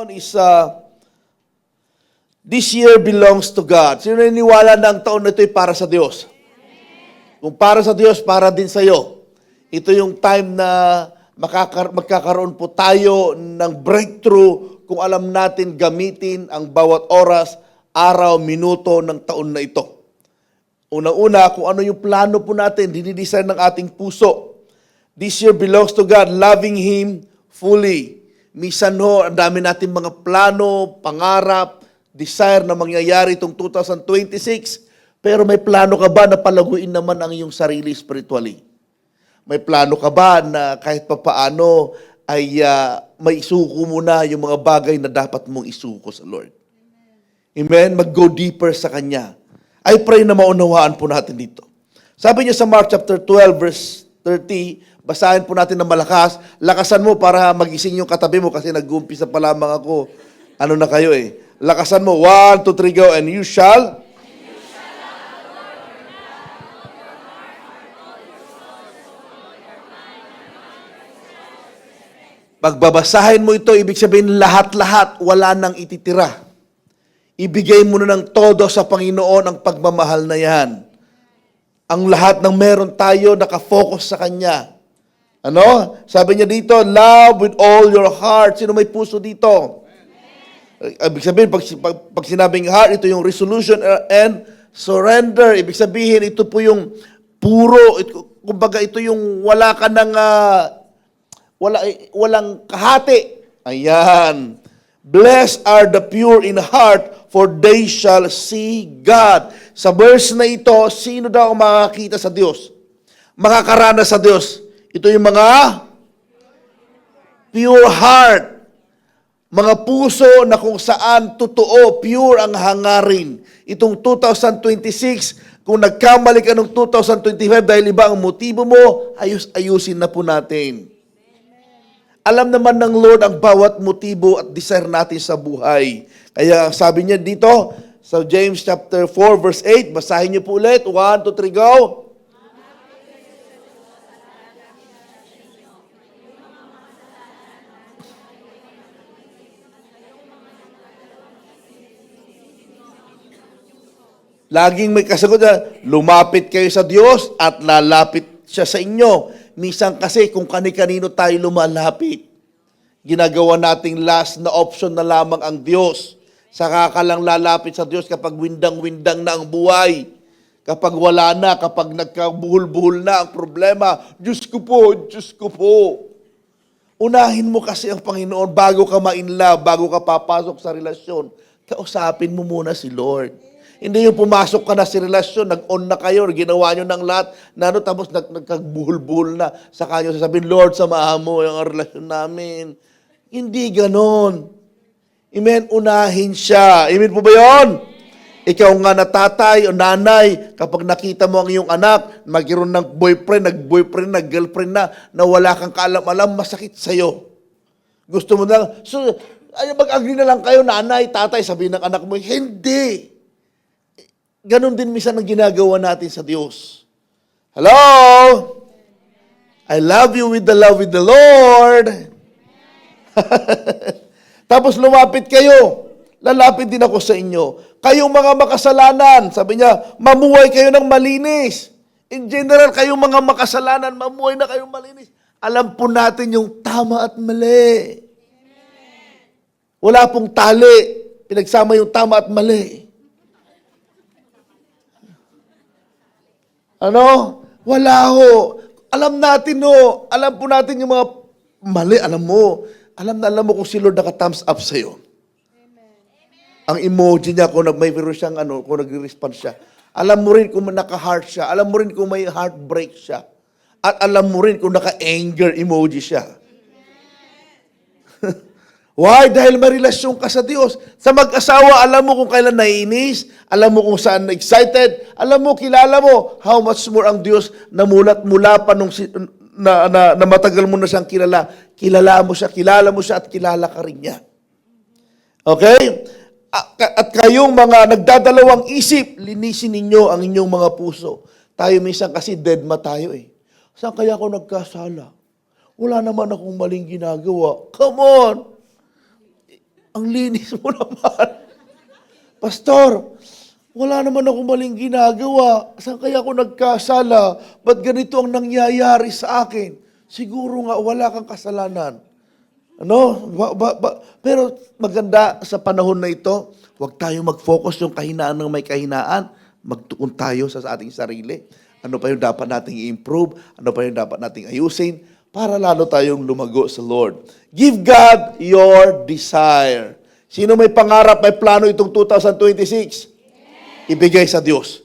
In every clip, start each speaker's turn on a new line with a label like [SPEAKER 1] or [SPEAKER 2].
[SPEAKER 1] ngayon is this year belongs to God. Sino naniniwala na ang taon na ito ay para sa Diyos? Kung para sa Diyos, para din sa iyo. Ito yung time na magkakaroon po tayo ng breakthrough kung alam natin gamitin ang bawat oras, araw, minuto ng taon na ito. Unang-una, kung ano yung plano po natin, dinidesign ng ating puso. This year belongs to God, loving Him fully. Minsan ho, ang dami natin mga plano, pangarap, desire na mangyayari itong 2026. Pero may plano ka ba na palaguin naman ang iyong sarili spiritually? May plano ka ba na kahit papaano ay may isuko mo na yung mga bagay na dapat mong isuko sa Lord? Amen? Mag-go deeper sa Kanya. I pray na maunawaan po natin dito. Sabi niya sa Mark chapter 12 verse 30, basahin po natin ng malakas. Lakasan mo para magising yung katabi mo kasi nag-uumpisa pa lamang ako. Ano na kayo eh. Lakasan mo. 1, 2, 3, go. And you shall. Pagbabasahin mo ito, ibig sabihin lahat-lahat, wala nang ititira. Ibigay mo na ng todo sa Panginoon ang pagmamahal na yan. Ang lahat ng meron tayo, nakafocus sa Kanya. Ano? Sabi niya dito, love with all your heart. Sino may puso dito? Ibig sabihin, pag sinabing heart, ito yung resolution and surrender. Ibig sabihin, ito po yung puro, kumbaga ito yung wala ka ng, walang kahati. Ayan. Blessed are the pure in heart, for they shall see God. Sa verse na ito, sino daw ang makakita sa Diyos? Makakaranas sa Diyos. Ito yung mga pure heart. Mga puso na kung saan totoo, pure ang hangarin. Itong 2026, kung nagkamali ka ng 2025 dahil iba ang motibo mo, ayusin na po natin. Alam naman ng Lord ang bawat motibo at desire natin sa buhay. Kaya sabi niya dito, sa James chapter 4 verse 8, basahin niyo po ulit. 1, 2, 3, go! Laging may kasagot na, lumapit kayo sa Diyos at lalapit siya sa inyo. Minsan kasi kung kani-kanino tayo lumalapit, ginagawa nating last na option na lamang ang Diyos. Saka ka lang lalapit sa Diyos kapag windang-windang na ang buhay. Kapag wala na, kapag nagkabuhol-buhol na ang problema, Diyos ko po, Diyos ko po. Unahin mo kasi ang Panginoon bago ka ma-inlove, bago ka papasok sa relasyon. Kausapin mo muna si Lord. Hindi yung pumasok ka na sa relasyon, nag-on na kayo, ginawa nyo ng lahat, tapos nagkagbuhol-buhol na sa kanyo, sasabihin, Lord, samahan mo yung relasyon namin. Hindi ganon. Amen, unahin siya. Amen po ba yun? Ikaw nga na tatay o nanay, kapag nakita mo ang iyong anak, magkaroon ng boyfriend, nag-boyfriend, nag-girlfriend na wala kang kaalam-alam, masakit sa'yo. Gusto mo na, so, mag-agree na lang kayo, nanay, tatay, sabihin ng anak mo, hindi. Ganon din minsan ang ginagawa natin sa Diyos. Hello? I love you with the love with the Lord. Tapos lumapit kayo. Lalapit din ako sa inyo. Kayong mga makasalanan, sabi niya, mamuhay kayo ng malinis. In general, kayong mga makasalanan, mamuhay na kayong malinis. Alam po natin yung tama at mali. Wala pong tali. Pinagsama yung tama at mali. Ano? Wala ho. Alam natin ho. Alam po natin yung mga mali. Alam mo. Alam mo kung si Lord naka-thumbs up sa'yo. Amen. Ang emoji niya kung may virus siyang kung nagre-respond siya. Alam mo rin kung naka-heart siya. Alam mo rin kung may heartbreak siya. At alam mo rin kung naka-anger emoji siya. Why? Dahil may relasyon ka sa Diyos. Sa mag-asawa, alam mo kung kailan naiinis, alam mo kung saan excited, alam mo, kilala mo, how much more ang Diyos na mula pa nung na matagal mo na siyang kilala. Kilala mo siya at kilala ka rin niya. Okay? At kayong mga nagdadalawang isip, linisin ninyo ang inyong mga puso. Tayo minsan kasi deadma tayo eh. Saan kaya ako nagkasala? Wala naman akong maling ginagawa. Come on! Ang linis mo naman. Pastor, wala naman ako maling ginagawa. Saan kaya ako nagkasala? Ba't ganito ang nangyayari sa akin? Siguro nga wala kang kasalanan. Ano? Pero maganda sa panahon na ito, huwag tayo mag-focus yung kahinaan ng may kahinaan. Magtuon tayo sa ating sarili. Ano pa yung dapat nating i-improve? Ano pa yung dapat nating ayusin? Para lalo tayong lumago sa Lord. Give God your desire. Sino may pangarap, may plano itong 2026? Ibigay sa Diyos.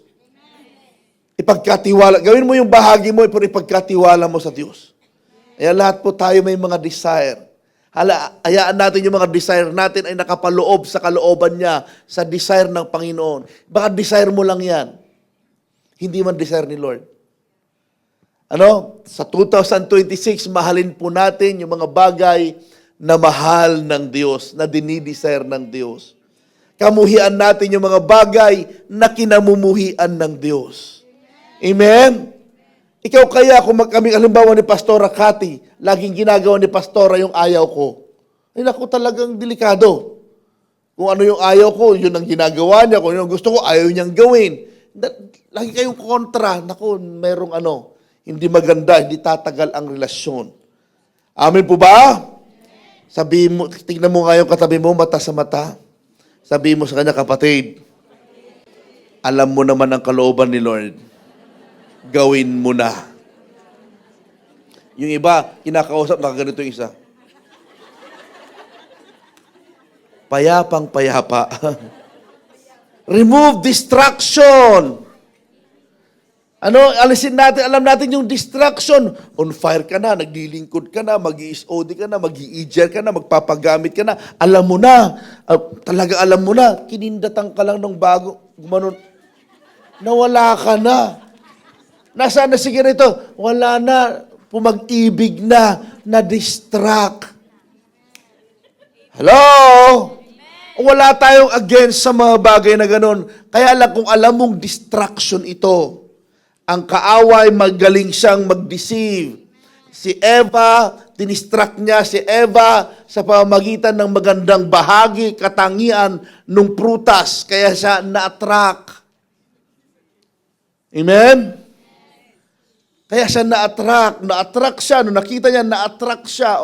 [SPEAKER 1] Ipagkatiwala. Gawin mo yung bahagi mo, pero ipagkatiwala mo sa Diyos. Kaya lahat po tayo may mga desire. Hayaan natin yung mga desire natin ay nakapaloob sa kalooban niya, sa desire ng Panginoon. Baka desire mo lang yan. Hindi man desire ni Lord. Sa 2026, mahalin po natin yung mga bagay na mahal ng Diyos, na dinidesire ng Diyos. Kamuhian natin yung mga bagay na kinamumuhian ng Diyos. Amen? Ikaw kaya, kung kami halimbawa ni Pastora Cathy, laging ginagawa ni Pastora yung ayaw ko. Ay naku, talagang delikado. Kung ano yung ayaw ko, yun ang ginagawa niya. Kung yun ang gusto ko, ayaw niyang gawin. Lagi kayong kontra. Naku, merong hindi maganda, hindi tatagal ang relasyon. Amen po ba? Sabihin mo, tignan mo nga yung katabi mo, mata sa mata. Sabihin mo sa kanya, kapatid, alam mo naman ang kalooban ni Lord. Gawin mo na. Yung iba, kinakausap, nakaganito yung isa. Payapang payapa. Remove distraction. Alisin natin, alam natin yung distraction. On fire ka na, naglilingkod ka na, mag-i-SOD ka na, mag-i-EJR ka na, magpapagamit ka na. Alam mo na, talaga alam mo na, kinindatan ka lang ng bago, gumanon, nawala ka na. Nasaan na sige rito? Wala na, pumag-ibig na distract. Hello? Wala tayong against sa mga bagay na ganon. Kaya lang kung alam mong distraction ito, ang kaaway magaling siyang mag-deceive. Si Eva, dinistract niya si Eva sa pamamagitan ng magandang bahagi, katangian ng prutas. Kaya siya na-attract. Amen? Kaya siya na-attract. Na-attract siya. Nung nakita niya, na-attract siya.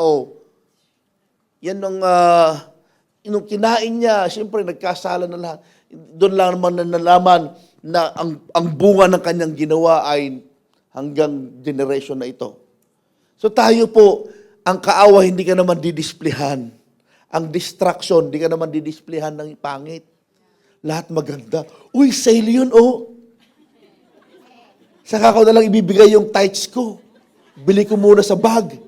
[SPEAKER 1] Yan nung kinain niya, siyempre nagkasala na lahat. Doon lang naman nalaman na ang bunga ng kanyang ginawa ay hanggang generation na ito. So tayo po, ang kaawa hindi ka naman didisplehan. Ang distraction, hindi ka naman didisplehan ng pangit. Lahat maganda. Uy, sale yun, Saka ko na lang ibibigay yung tights ko. Bili ko muna sa bag.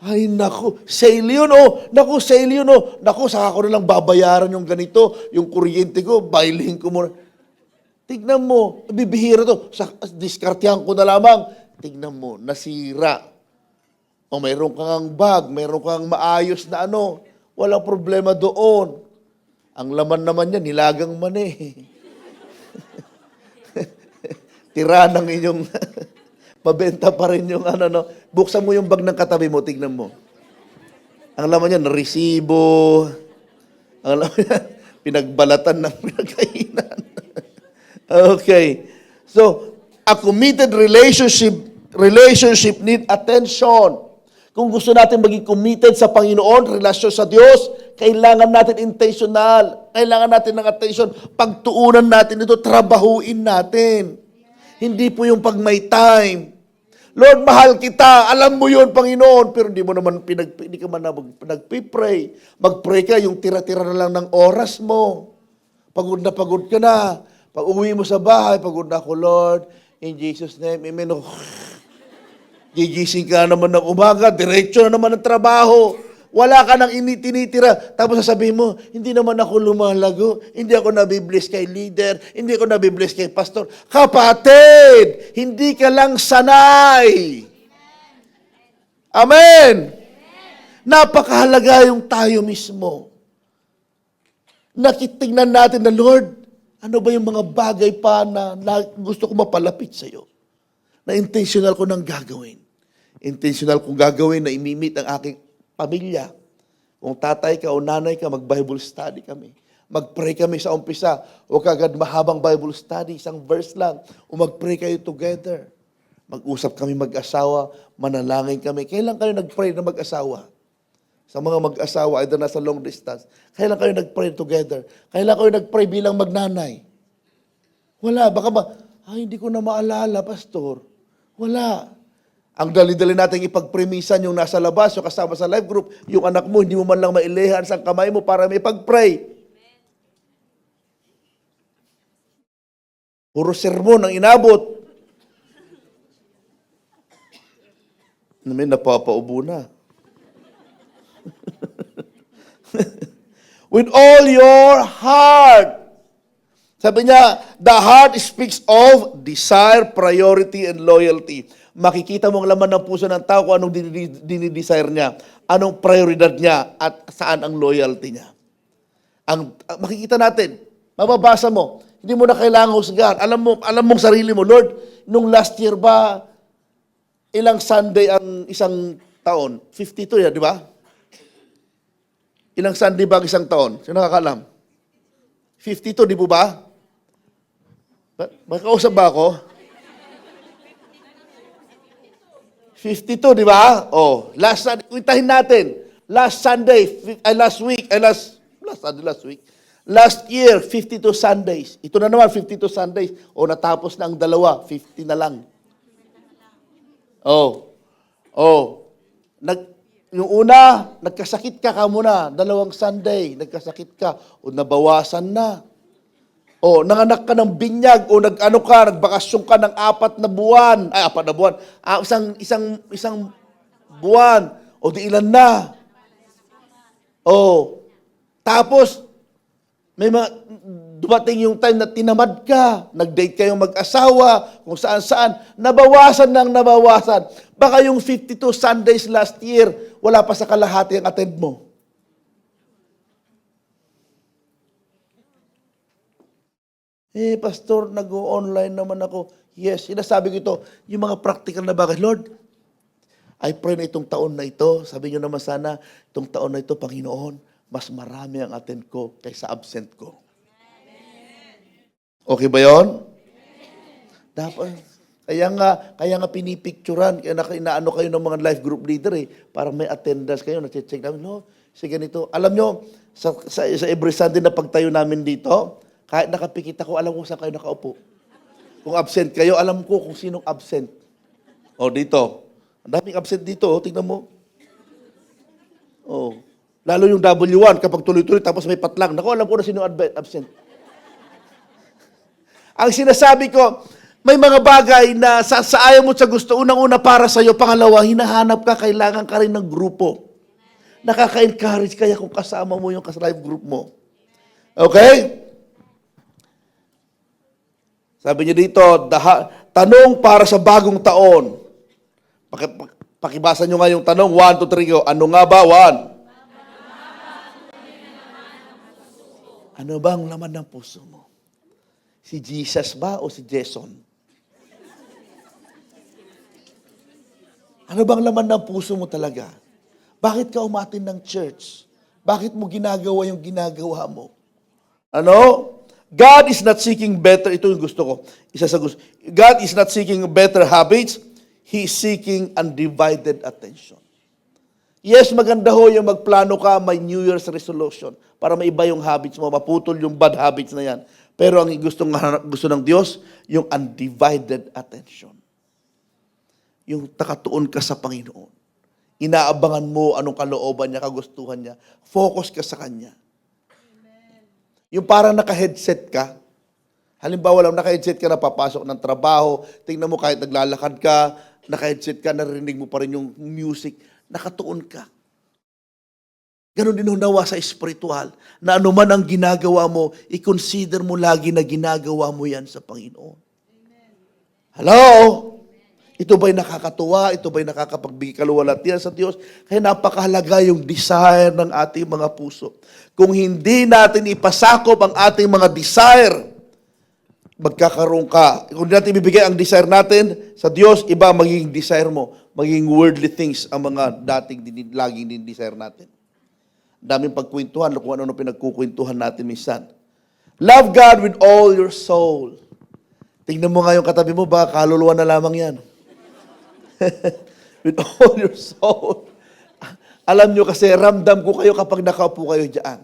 [SPEAKER 1] Ay, naku, sale yun, Naku, sale yun, Naku, saka ko na lang babayaran yung ganito, yung kuryente ko, bailin ko muna. Tignan mo, bibihira to. Diskartehan ko na lamang. Tignan mo, nasira. Mayroon kang bag, mayroon kang maayos na walang problema doon. Ang laman naman niya, nilagang man Tira ng inyong, mabenta pa rin yung Buksan mo yung bag ng katabi mo, tignan mo. Ang laman niya, resibo. Ang laman niya, pinagbalatan ng pinagkainan. Okay. So, a committed relationship need attention. Kung gusto natin maging committed sa Panginoon, relasyon sa Diyos, kailangan natin intentional. Kailangan natin ng attention. Pagtuunan natin ito, trabahuin natin. Hindi po yung pag may time. Lord, mahal kita. Alam mo yun, Panginoon. Pero hindi mo naman hindi ka man nagpipray. Mag-pray ka, yung tira-tira na lang ng oras mo. Pagod ka na. Pag uwi mo sa bahay, pagod na ako, Lord. In Jesus' name, amen. Gigising ka naman ng umaga, diretso na naman ang trabaho. Wala ka nang tinitira. Tapos sasabihin mo, hindi naman ako lumalago. Hindi ako nabibless kay leader. Hindi ako nabibless kay pastor. Kapatid, hindi ka lang sanay. Amen. Napakahalaga yung tayo mismo. Nakitingnan natin na, Lord, ano ba yung mga bagay pa na gusto ko mapalapit sa'yo? Na intentional ko nang gagawin. Intentional kong gagawin na imimit ang aking pamilya. Kung tatay ka o nanay ka, mag-Bible study kami. Mag-pray kami sa umpisa. Huwag agad mahabang Bible study, isang verse lang. O mag-pray kayo together. Mag-usap kami mag-asawa, manalangin kami. Kailan kayo nag-pray na mag-asawa? Sa mga mag-asawa, either nasa long distance. Kailan kayo nag-pray together? Kailan kayo nag-pray bilang magnanay? Wala. Baka ba, hindi ko na maalala, pastor. Wala. Ang dali-dali natin ipagpremisan yung nasa labas, yung kasama sa life group, yung anak mo, hindi mo man lang mailehan sa kamay mo para may pag-pray. Puro sermon ang inabot. May napapaubo na. With all your heart. Sabi niya, the heart speaks of desire, priority, and loyalty. Makikita mo ang laman ng puso ng tao kung anong dinidesire niya, anong prioridad niya, at saan ang loyalty niya. Makikita natin, mababasa mo, hindi mo na kailangan husgahan. Alam mong sarili mo, Lord, nung last year ba, ilang Sunday ang isang taon? 52 yan, di ba? Ilang Sunday ba ang isang taon? Sino nakakalam? 52, di po ba? Makausap ba ako? 52, di ba? Oh, last Sunday, kwentahin natin. Last year, 52 Sundays. Ito na naman, 52 Sundays. O, natapos na ang dalawa, 50 na lang. Yung una, nagkasakit ka muna, 2 Sunday, nagkasakit ka, o nabawasan na. O, nanganak ka ng binyag, o nagbakasyon ka ng 4 na buwan, isang buwan, o di ilan na. O, tapos, may dumating yung time na tinamad ka, nag-date kayong mag-asawa, kung saan-saan, nabawasan. Baka yung 52 Sundays last year, wala pa sa kalahati ang attend mo. Pastor, nag-online naman ako. Yes, sinasabi ko ito, yung mga practical na bagay. Lord, I pray na itong taon na ito, sabi nyo naman sana, itong taon na ito, Panginoon, mas marami ang attend ko kaysa absent ko. Okay ba yun? Dapat. Kaya nga pinipicturan, kaya inaano kayo ng mga life group leader para may attendance kayo, na-check namin, no, sige ganito. Alam nyo, sa every Sunday na pagtayo namin dito, kahit nakapikit ako, alam ko saan kayo nakaupo. Kung absent kayo, alam ko kung sinong absent. Dito. Ang daming absent dito, tingnan mo. Lalo yung W1, kapag tuloy-tuloy, tapos may patlang. Naku, alam ko na sinong absent. Ang sinasabi ko, may mga bagay na sa ayaw mo sa gusto, unang-una para sa'yo, pangalawa, hinahanap ka, kailangan ka rin ng grupo. Nakaka-encourage kaya kung kasama mo yung life group mo. Okay? Sabi niya dito, tanong para sa bagong taon. Pakibasa nyo nga yung tanong, 1, 2, 3, go. Ano nga ba? 1. Ano ba ang laman ng puso mo? Si Jesus ba o si Jason? Ano bang laman ng puso mo talaga? Bakit ka umatin ng church? Bakit mo ginagawa yung ginagawa mo? Ano? God is not seeking better, ito yung gusto ko. Isa sa gusto. God is not seeking better habits, He is seeking undivided attention. Yes, maganda ho yung magplano ka, may New Year's resolution para maiba yung habits mo, maputol yung bad habits na yan. Pero ang gusto ng Diyos, yung undivided attention. Yung takatuon ka sa Panginoon. Inaabangan mo anong kalooban niya, kagustuhan niya. Focus ka sa Kanya. Yung parang naka-headset ka. Halimbawa lang, naka-headset ka na papasok ng trabaho, tingnan mo kahit naglalakad ka, naka-headset ka, narinig mo pa rin yung music, nakatuon ka. Ganon din nawa sa espiritual, na anuman ang ginagawa mo, i-consider mo lagi na ginagawa mo yan sa Panginoon. Hello? Ito ba'y nakakatuwa? Ito ba'y nakakapagbigay kaluwalhatian sa Diyos? Kaya napakahalaga yung desire ng ating mga puso. Kung hindi natin ipasakop ang ating mga desire, magkakaroon ka. Kung hindi natin ibibigay ang desire natin sa Diyos, iba magiging desire mo. Magiging worldly things ang mga laging din-desire natin. Daming pagkwentuhan, kung ano pinagkukwentuhan natin minsan. Love God with all your soul. Tingnan mo nga yung katabi mo, baka kaluluwa na lamang yan. With all your soul. Alam nyo kasi, ramdam ko kayo kapag nakaupo kayo dyan.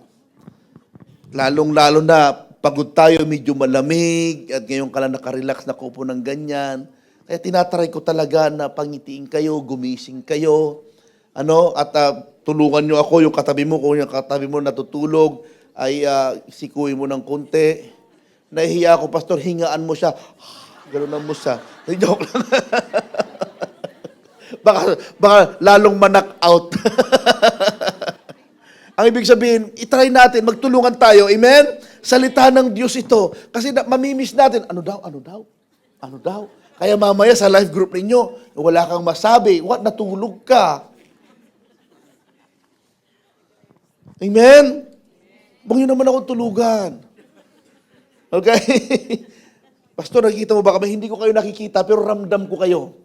[SPEAKER 1] Lalong-lalo na, pagod tayo, medyo malamig, at ngayon ka lang nakarelax, nakaupo ng ganyan. Kaya tinatry ko talaga na pangitiin kayo, gumising kayo, at tulungan nyo ako, yung katabi mo, kung yung katabi mo natutulog, ay sikuin mo ng konti. Nahihiya ako, Pastor, hingaan mo siya. Gano'n mo siya. Joke lang. baka lalong manak out. Ang ibig sabihin, itry natin, magtulungan tayo. Amen? Salita ng Diyos ito. Kasi mamimiss natin, ano daw? Kaya mamaya sa life group ninyo, wala kang masabi. Natulog ka. Amen? Huwag niyo naman akong tulugan. Okay? Pastor, nakikita mo ba kami? Hindi ko kayo nakikita, pero ramdam ko kayo.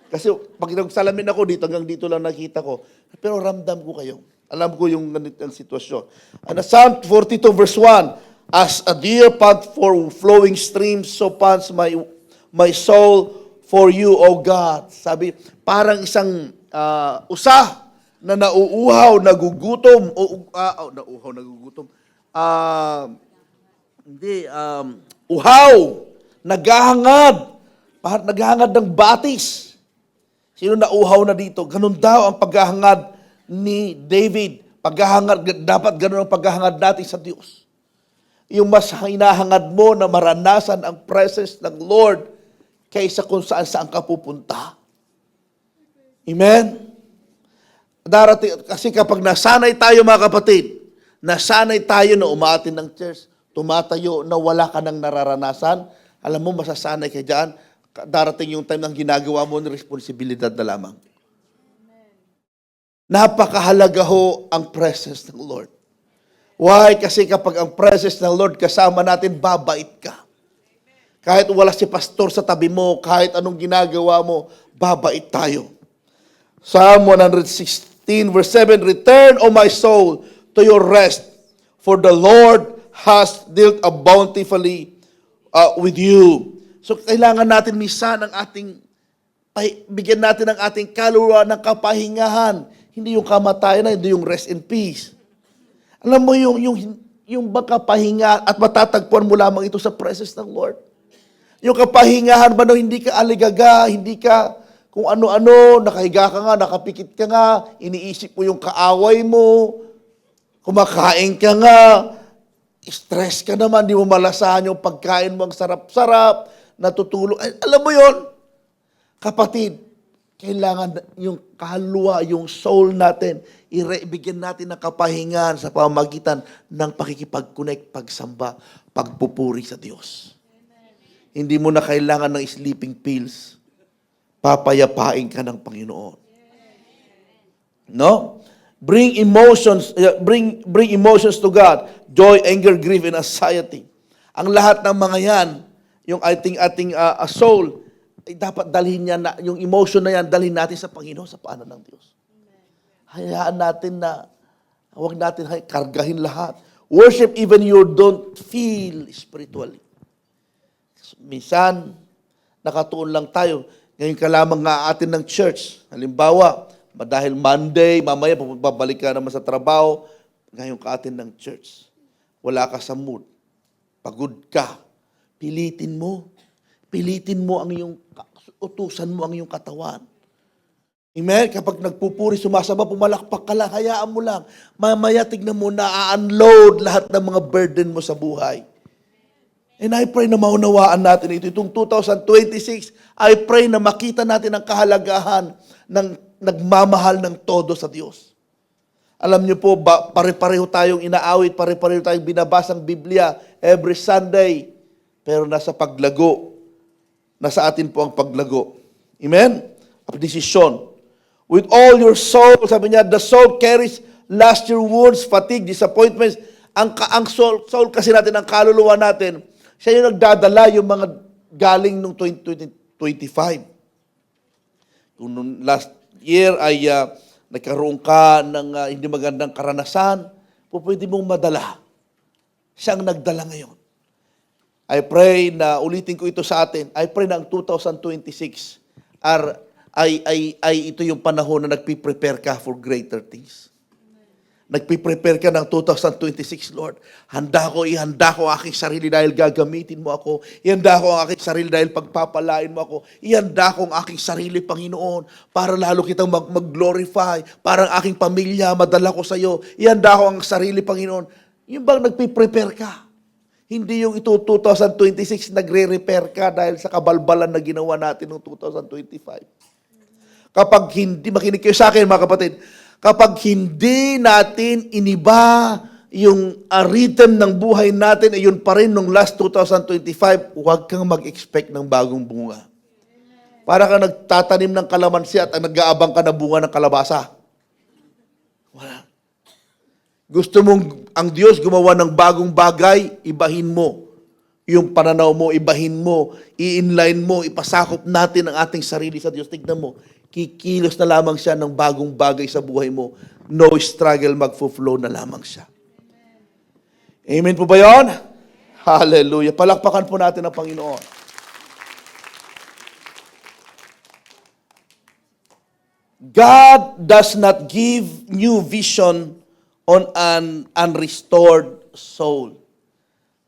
[SPEAKER 1] Kasi pag nagsalamin ako dito, hanggang dito lang nakita ko. Pero ramdam ko kayo. Alam ko yung ganitong sitwasyon. Psalm 42 verse 1, as a deer pant for flowing streams, so pants my soul for you, O God. Sabi, parang isang usa na nauuhaw, nagugutom, uhaw, naghahangad, parang naghahangad ng batis. Sino nauhaw na dito? Ganun daw ang paghahangad ni David. Dapat ganun ang paghahangad natin sa Diyos. Yung mas hinahangad mo na maranasan ang presence ng Lord kaysa kung saan ka pupunta. Amen? Kasi kapag nasanay tayo mga kapatid, nasanay tayo na umaatin ng church, tumatayo na wala ka nang nararanasan, alam mo, masasanay ka dyan, darating yung time ng ginagawa mo ng responsibilidad na lamang. Napakahalaga ho ang presence ng Lord. Why? Kasi kapag ang presence ng Lord kasama natin, babait ka. Kahit wala si pastor sa tabi mo, kahit anong ginagawa mo, babait tayo. Psalm 116 verse 7, return, O my soul, to your rest, for the Lord has dealt bountifully with you. So, kailangan natin minsan ang bigyan natin ang ating kaluluwa ng kapahingahan. Hindi yung kamatayan, hindi yung rest in peace. Alam mo yung kapahinga at matatagpuan mo lamang ito sa presence ng Lord. Yung kapahingahan ba hindi ka aligaga, hindi ka kung ano-ano, nakahiga ka nga, nakapikit ka nga, iniisip mo yung kaaway mo, kumakain ka nga, stress ka naman, di mo malasahan yung pagkain mo ang sarap-sarap, natutulog. Ay, alam mo yon, kapatid, kailangan yung kaluluwa, yung soul natin, ibigyan natin ng kapahingan sa pamamagitan ng pakikipag-connect, pagsamba, pagpupuri sa Diyos. Amen. Hindi mo na kailangan ng sleeping pills. Papayapain ka ng Panginoon. No? Bring emotions to God. Joy, anger, grief, and anxiety. Ang lahat ng mga yan, yung ating soul, ay dapat dalhin niya na, yung emotion na yan, dalhin natin sa Panginoon, sa paanan ng Diyos. Hayaan natin na, huwag natin kargahin lahat. Worship even you don't feel spiritually. Minsan, nakatuon lang tayo. Ngayon ka lamang nga atin ng church. Halimbawa, dahil Monday, mamaya babalik ka naman sa trabaho, ngayon ka atin ng church. Wala ka sa mood. Pagod ka. Pilitin mo. Pilitin mo ang iyong, utusan mo ang iyong katawan. Amen? Kapag nagpupuri, sumasaba, pumalakpak ka lang, hayaan mo lang. Mamaya tignan mo, na-unload lahat ng mga burden mo sa buhay. And I pray na maunawaan natin ito. Itong 2026, I pray na makita natin ang kahalagahan ng nagmamahal ng todo sa Diyos. Alam niyo po, pare-pareho tayong inaawit, pare-pareho tayong binabasang Biblia every Sunday. Pero nasa paglago. Nasa atin po ang paglago. Amen? Ang desisyon. With all your soul, sabi niya, the soul carries last year wounds, fatigue, disappointments. Ang soul kasi natin, ang kaluluwa natin, siya yung nagdadala yung mga galing nung 2025. Kung last year ay nagkaroon ka ng hindi magandang karanasan, pwede mong madala. Siyang nagdala ngayon. I pray na ulitin ko ito sa atin. I pray na ang 2026 ay ito yung panahon na nagpiprepare ka for greater things. Nagpiprepare ka ng 2026, Lord. Ihanda ko ang aking sarili dahil gagamitin mo ako. Ihanda ko ang aking sarili dahil pagpapalain mo ako. Ihanda ko ang aking sarili, Panginoon, para lalo kitang mag-glorify, para ang aking pamilya madala ko sa iyo. Ihanda ko ang sarili, Panginoon. Yung bang nagpiprepare ka? Hindi yung ito 2026 nagre-repair ka dahil sa kabalbalan na ginawa natin noong 2025. Kapag hindi, makinig kayo sa akin mga kapatid, kapag hindi natin iniba yung rhythm ng buhay natin, ay yun pa rin nung last 2025, huwag kang mag-expect ng bagong bunga. Para kang nagtatanim ng kalamansi at nag-aabang ka na bunga ng kalabasa. Wala. Gusto mong ang Diyos gumawa ng bagong bagay, ibahin mo. Yung pananaw mo, ibahin mo, i-inline mo, ipasakop natin ang ating sarili sa Diyos. Tignan mo, kikilos na lamang siya ng bagong bagay sa buhay mo. No struggle, magfo-flow na lamang siya. Amen po ba yun? Hallelujah. Palakpakan po natin ang Panginoon. God does not give new vision on an unrestored soul.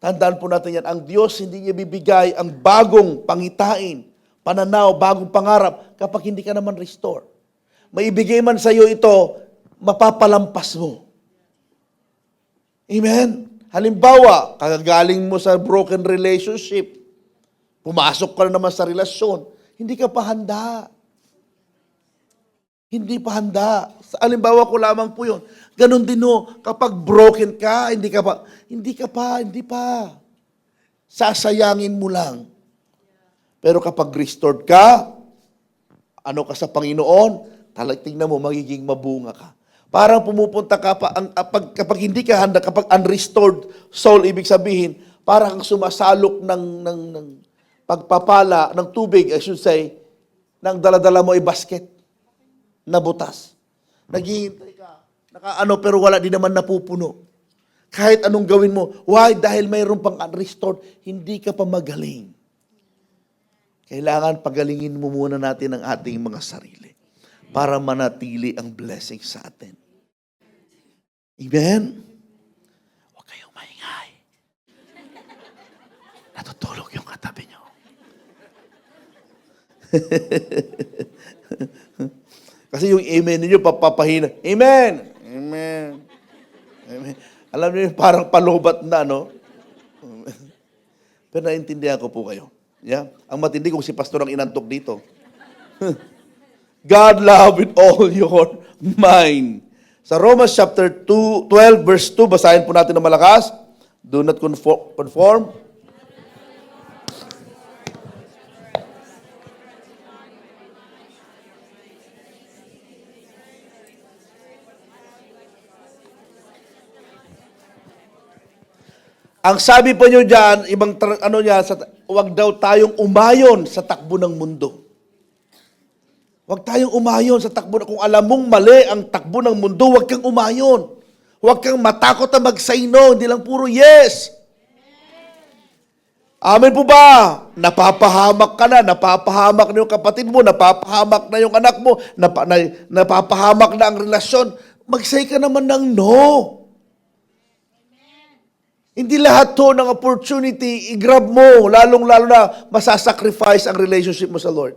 [SPEAKER 1] Tandaan po natin yan, ang Diyos hindi niya bibigay ang bagong pangitain, pananaw, bagong pangarap kapag hindi ka naman restore. Maibigay man sa iyo ito, mapapalampas mo. Amen? Halimbawa, kagagaling mo sa broken relationship, pumasok ka na naman sa relasyon, hindi ka pa handa. Hindi pa handa. Halimbawa ko lamang po yun. Ganon din no, kapag broken ka, hindi pa. Sasayangin mo lang. Pero kapag restored ka, ano ka sa Panginoon, tingnan mo, magiging mabunga ka. Parang pumupunta ka pa, kapag hindi ka handa, kapag unrestored soul, ibig sabihin, parang sumasalok ng pagpapala, ng tubig, I should say, ng daladala mo ay basket na butas. Naghihintay ka. Pero wala din naman napupuno. Kahit anong gawin mo. Why? Dahil mayroon pang unrestored, hindi ka pa magaling. Kailangan pagalingin mo muna natin ang ating mga sarili para manatili ang blessing sa atin. Amen? Huwag kayong maingay. Natutulog yung katabi nyo. Kasi yung amen ninyo, papapahina. Amen! Amen! Amen. Alam niyo, parang palubat na, no? Pero naintindihan ko po kayo. Yeah? Ang matindi kung si pastor ang inantok dito. God love with all your mind. Sa Romans chapter 12, verse 2, basahin po natin ng malakas. Do not conform. Ang sabi po nyo dyan, huwag daw tayong umayon sa takbo ng mundo. Huwag tayong umayon sa takbo. Kung alam mong mali ang takbo ng mundo, huwag kang umayon. Huwag kang matakot na mag-say no, hindi lang puro yes. Amen po ba? Napapahamak ka na, napapahamak na yung kapatid mo, napapahamak na yung anak mo, napapahamak na ang relasyon. Mag-say ka naman ng no. Hindi lahat to ng opportunity, i-grab mo, lalong-lalo na masasacrifice ang relationship mo sa Lord.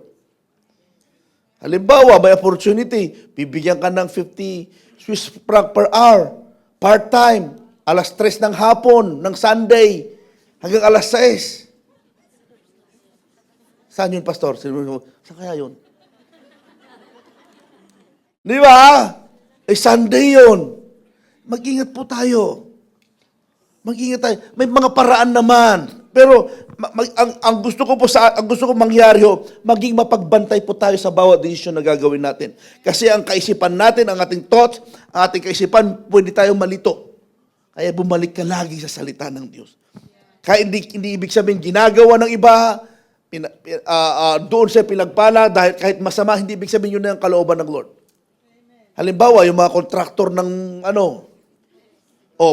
[SPEAKER 1] Halimbawa, may opportunity, bibigyan ka ng 50 Swiss franc per hour, part-time, alas 3 ng hapon, ng Sunday, hanggang alas 6. Saan yun, Pastor? Saan kaya yun? Di ba? Sunday yun. Mag-ingat po tayo. Mag-ingat tayo. May mga paraan naman. Pero ang gusto ko mangyari maging mapagbantay po tayo sa bawat desisyon na gagawin natin. Kasi ang kaisipan natin, ang ating thoughts, ang ating kaisipan, pwede tayong malito. Kaya bumalik ka lagi sa salita ng Diyos. Kaya hindi ibig sabihin ginagawa ng iba, doon siya pinagpala, dahil kahit masama, hindi ibig sabihin yun na ang kalooban ng Lord. Halimbawa, yung mga kontraktor ng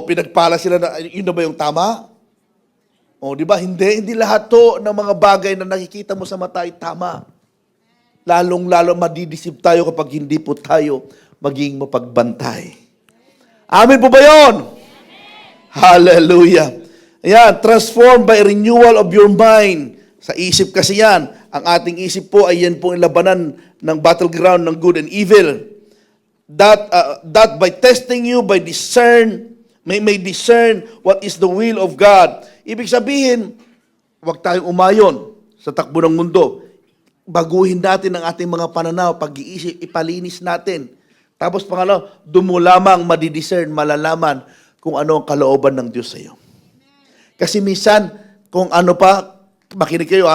[SPEAKER 1] pinagpala sila na, yun na ba yung tama? O, di ba? Hindi lahat to ng mga bagay na nakikita mo sa mata ay tama. Lalong-lalo madidisip tayo kapag hindi po tayo maging mapagbantay. Amen po ba yun? Hallelujah. Ayan, transformed by renewal of your mind. Sa isip kasi yan. Ang ating isip po ay yan po ang labanan ng battleground ng good and evil. That by testing you, by may discern what is the will of God. Ibig sabihin, huwag tayong umayon sa takbo ng mundo. Baguhin natin ang ating mga pananaw, pag-iisip, ipalinis natin. Tapos pangalawa, doon mo lamang madidiscern, malalaman kung ano ang kalooban ng Diyos sa iyo. Kasi minsan, kung ano pa, makinig kayo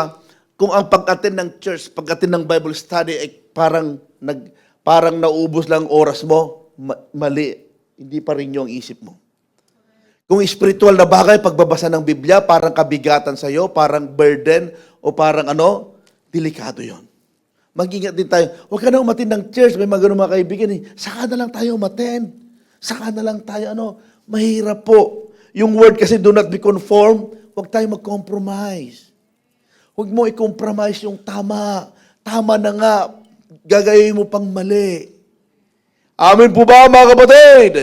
[SPEAKER 1] kung ang pag-attend ng church, pag-attend ng Bible study ay parang naubos lang oras mo, mali. Hindi pa rin yung isip mo. Kung spiritual na bagay, pagbabasa ng Biblia, parang kabigatan sa iyo, parang burden, o parang delikado yon. Mag-ingat din tayo. Huwag ka na umattend ng church. May mga ganun mga kaibigan. Saka na lang tayo umattend. Saka na lang tayo, mahirap po. Yung word kasi, do not be conformed. Huwag tayo mag-compromise. Huwag mo i-compromise yung tama. Tama na nga. Gagawin mo pang mali. Amen po ba, mga kapatid?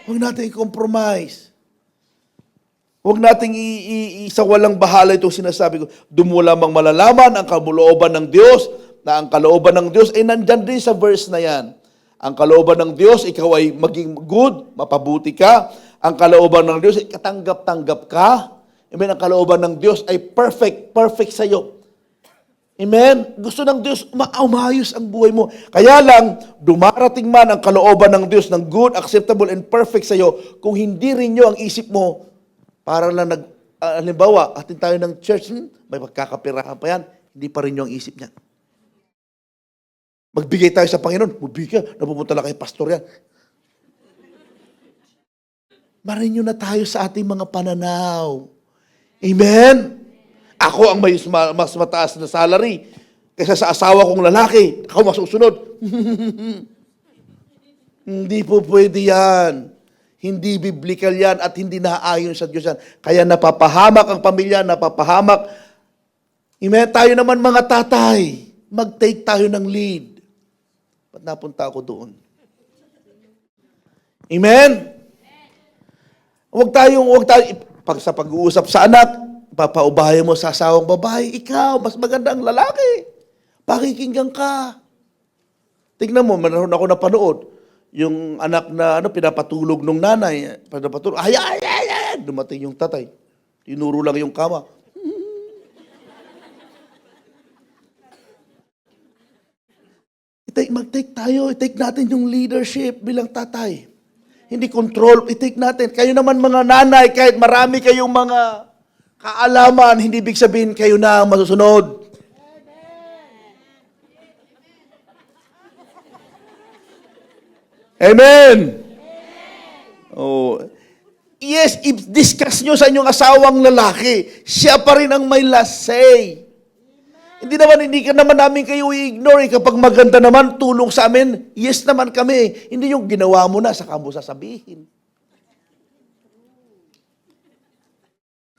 [SPEAKER 1] Huwag natin i-compromise. Huwag nating isawalang bahala itong sinasabi ko. Doon mo lamang malalaman ang kalooban ng Diyos, na ang kalooban ng Diyos ay nandyan din sa verse na yan. Ang kalooban ng Diyos, ikaw ay maging good, mapabuti ka. Ang kalooban ng Diyos ay katanggap-tanggap ka. Amen. Ang kalooban ng Diyos ay perfect sa iyo. Amen? Gusto ng Diyos, umayos ang buhay mo. Kaya lang, dumarating man ang kalooban ng Diyos ng good, acceptable, and perfect sa iyo, kung hindi rin nyo ang isip mo, para lang halimbawa, atin tayo ng church, may pagkakapirahan pa yan, hindi pa rin nyo ang isip niya. Magbigay tayo sa Panginoon, magbigay, napupunta lang kay pastor yan. Marinyo na tayo sa ating mga pananaw. Amen? Ako ang may mas mataas na salary kaysa sa asawa kong lalaki. Ako masusunod. Hindi po pwede yan. Hindi biblical yan at hindi naaayon sa Diyos yan. Kaya napapahamak ang pamilya, napapahamak. Amen? Tayo naman mga tatay, mag-take tayo ng lead. Ba't napunta ako doon? Amen? Huwag tayo, pag sa pag-uusap sa anak, papaubayan mo sa asawang babae, ikaw, mas maganda ang lalaki. Pakikinggan ka. Tignan mo, meron ako napanood, yung anak na pinapatulog nung nanay, pinapatulog, ay, dumating yung tatay. Tinuro lang yung kama. Mag-take tayo, i-take natin yung leadership bilang tatay. Hindi control, i-take natin. Kayo naman mga nanay, kahit marami kayong mga kaalaman, hindi ibig sabihin kayo na ang masusunod. Amen. Oh. Yes, i-discuss nyo sa inyong asawang lalaki. Siya pa rin ang may last say. Hindi ka naman namin kayo i-ignore. Kapag maganda naman, tulong sa amin, yes naman kami. Hindi yung ginawa mo na, saka mo sasabihin.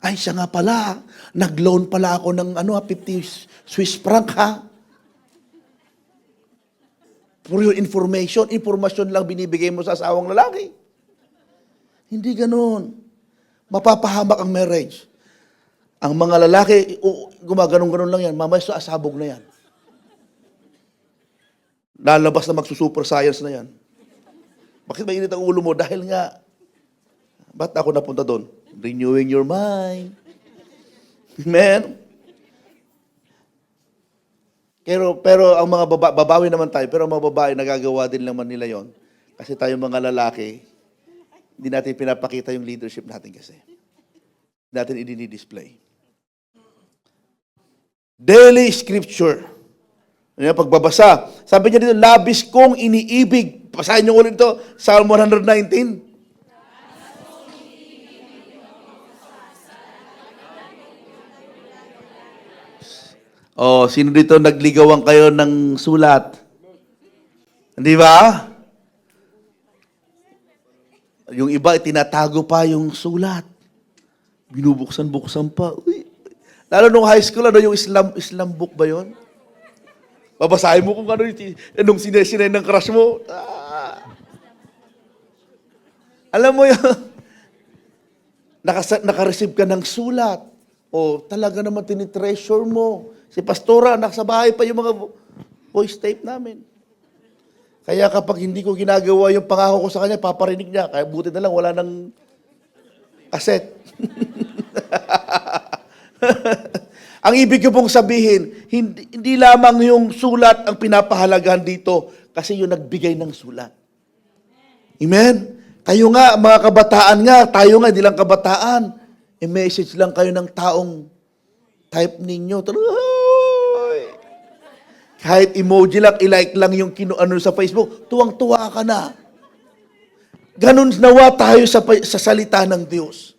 [SPEAKER 1] Ay, siya nga pala, nag-loan pala ako ng 50 Swiss franc, ha? For your information, informasyon lang binibigay mo sa asawang lalaki. Hindi ganoon. Mapapahamak ang marriage. Ang mga lalaki, gumaganon-ganon lang yan, mamaya sa asabog na yan. Lalabas na magsusuper science na yan. Bakit mainit ang ulo mo? Dahil nga, ba't ako napunta doon? Renewing your mind. Amen? Pero ang mga babawi naman tayo, pero ang mga babae, nagagawa din naman nila yon. Kasi tayo mga lalaki, hindi natin pinapakita yung leadership natin kasi. Hindi natin i-display. Daily scripture. Pagbabasa. Sabi niya dito, labis kong iniibig. Pasahin niyo ulit ito, Psalm 119. Oh, sino dito nagligawan kayo ng sulat? Hindi ba? Yung iba, tinatago pa yung sulat. Binubuksan-buksan pa. Uy. Lalo nung high school, yung Islam book ba yon? Babasahin mo kung ano yung nung sinesinay ng crush mo. Alam mo yun, naka-receive ka ng sulat. O talaga naman tinitreasure mo. Si Pastora, nasa bahay pa yung mga voice tape namin. Kaya kapag hindi ko ginagawa yung pangako ko sa kanya, paparinig niya. Kaya buti na lang, wala nang cassette. Ang ibig ko pong sabihin, hindi lamang yung sulat ang pinapahalagahan dito kasi yung nagbigay ng sulat. Amen? Kayo nga, mga kabataan nga, tayo nga, hindi lang kabataan. I-message lang kayo ng taong type ninyo. Kahit emoji lang, i-like lang yung ano sa Facebook, tuwang-tuwa ka na. Ganun nawa tayo sa salita ng Diyos.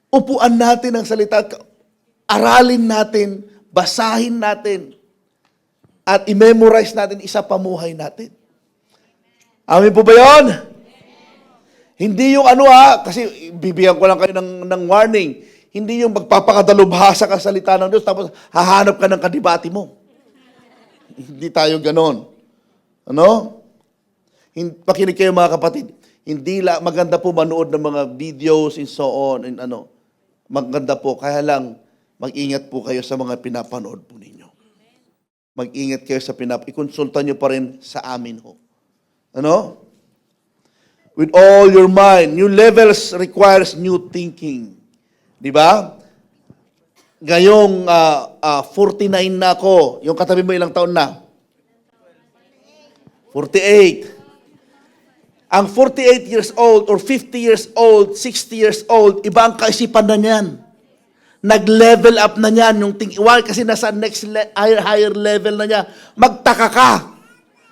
[SPEAKER 1] Upuan natin ang salita, aralin natin, basahin natin, at i-memorize natin, isa pamuhay natin. Amin po ba yun? Hindi yung kasi bibigyan ko lang kayo ng warning. Hindi yung magpapakadalubhasa ka sa salita ng Diyos, tapos hahanap ka ng kadibati mo. Hindi tayo ganon. Ano? Pakinig kayo mga kapatid. Hindi maganda po manood ng mga videos and so on and Maganda po, kaya lang mag-ingat po kayo sa mga pinapanood po ninyo. Mag-ingat kayo sa ikonsulta nyo pa rin sa amin ho. Ano? With all your mind. New levels requires new thinking. Di ba? Ngayong 49 na ako. Yung katabi mo ilang taon na? 48. Ang 48 years old or 50 years old, 60 years old, iba ang kaisipan na niyan. Nag-level up na niyan. Kasi nasa next higher level na niya. Magtaka ka.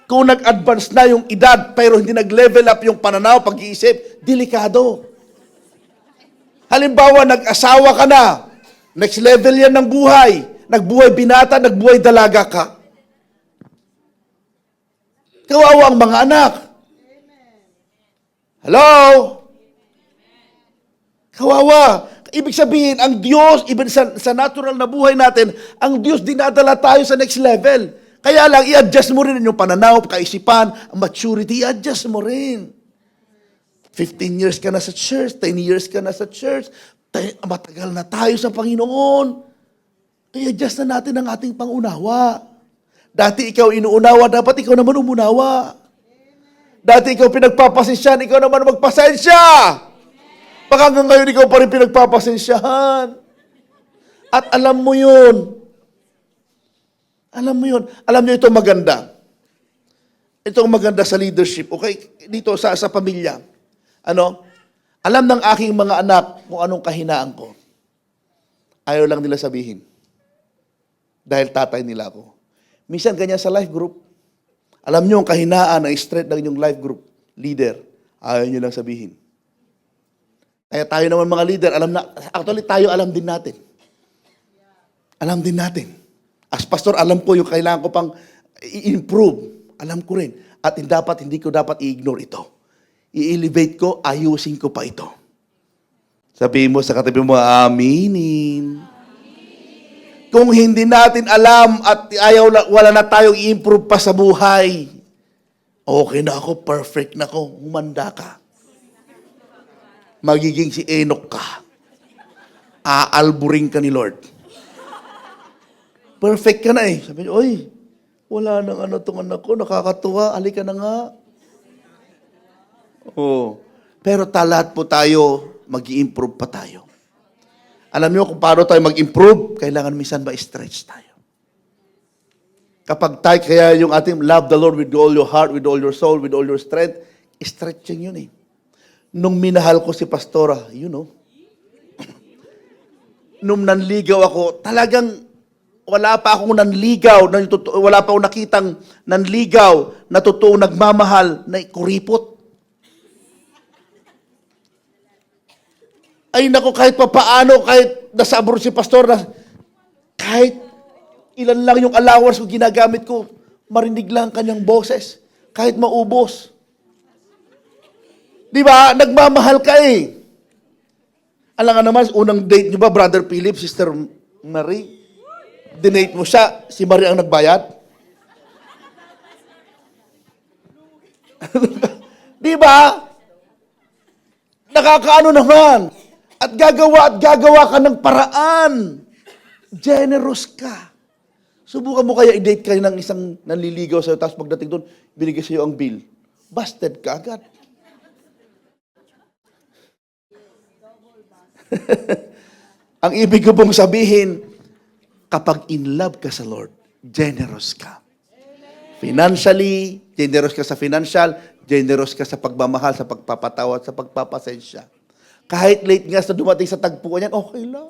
[SPEAKER 1] Kung nag-advance na yung edad, pero hindi nag-level up yung pananaw, pag-iisip, delikado. Halimbawa, nag-asawa ka na. Next level yan ng buhay. Nagbuhay binata, nagbuhay dalaga ka. Kawawa ang mga anak. Hello? Kawawa. Ibig sabihin, ang Diyos, even sa natural na buhay natin, ang Diyos dinadala tayo sa next level. Kaya lang, i-adjust mo rin yung pananaw, kaisipan, maturity, i-adjust mo rin. 15 years ka na sa church, 10 years ka na sa church, matagal na tayo sa Panginoon. I-adjust na natin ang ating pangunawa. Dati ikaw inuunawa, dapat ikaw naman umunawa. Dati ikaw pinagpapasensyahan, ikaw naman magpasensya. Baka hanggang ngayon ikaw pa rin pinagpapasensyahan. At alam mo yun. Alam mo yun. Alam niyo ito maganda. Ito maganda sa leadership. Okay? Dito sa pamilya. Alam ng aking mga anak kung anong kahinaan ko. Ayaw lang nila sabihin. Dahil tatay nila ako. Minsan ganyan sa life group. Alam niyo ang kahinaan ng strength ng inyong life group leader. Ayaw niyo lang sabihin. Kaya tayo naman mga leader, actually tayo alam din natin. Alam din natin. As pastor, alam ko yung kailangan ko pang i-improve. Alam ko rin. At hindi ko dapat i-ignore ito. I-elevate ko, ayusin ko pa ito. Sabihin mo sa katabi mo, aminin. Kung hindi natin alam at wala na tayong i-improve pa sa buhay, okay na ako, perfect na ako, humanda ka. Magiging si Enoch ka. Aalburing ka ni Lord. Perfect ka na eh. Sabi niyo, oy, wala nang tong anak ko, nakakatuwa, halika na nga. Oh. Pero lahat po tayo, mag-i-improve pa tayo. Alam niyo kung paano tayo mag-improve, kailangan minsan ma-stretch tayo. Kapag tayo, kaya yung ating love the Lord with all your heart, with all your soul, with all your strength, stretching yun eh. Nung minahal ko si Pastora, nung nanligaw ako, talagang wala pa akong nanligaw, wala pa akong nakitang nanligaw na totoong nagmamahal na kuripot. Ay nako, kahit papaano, kahit nasa abroad si Pastor, kahit ilan lang yung allowance ko ginagamit ko, marinig lang kanyang boses, kahit maubos. Di ba? Nagmamahal ka eh. Alam nga naman, unang date nyo ba, Brother Philip, Sister Marie? Dinate mo siya, si Marie ang nagbayad? Di ba? Nakakaano naman. At gagawa ka ng paraan. Generous ka. Subukan mo kaya i-date kayo ng isang nanliligaw sa'yo, tapos pagdating doon, binigay sa'yo ang bill. Busted ka agad. Ang ibig ko pong sabihin, kapag in love ka sa Lord, generous ka. Financially, generous ka sa financial, generous ka sa pagmamahal, sa pagpapatawad, sa pagpapasensya. Kahit late nga sa dumating sa tagpuan yan, okay lang.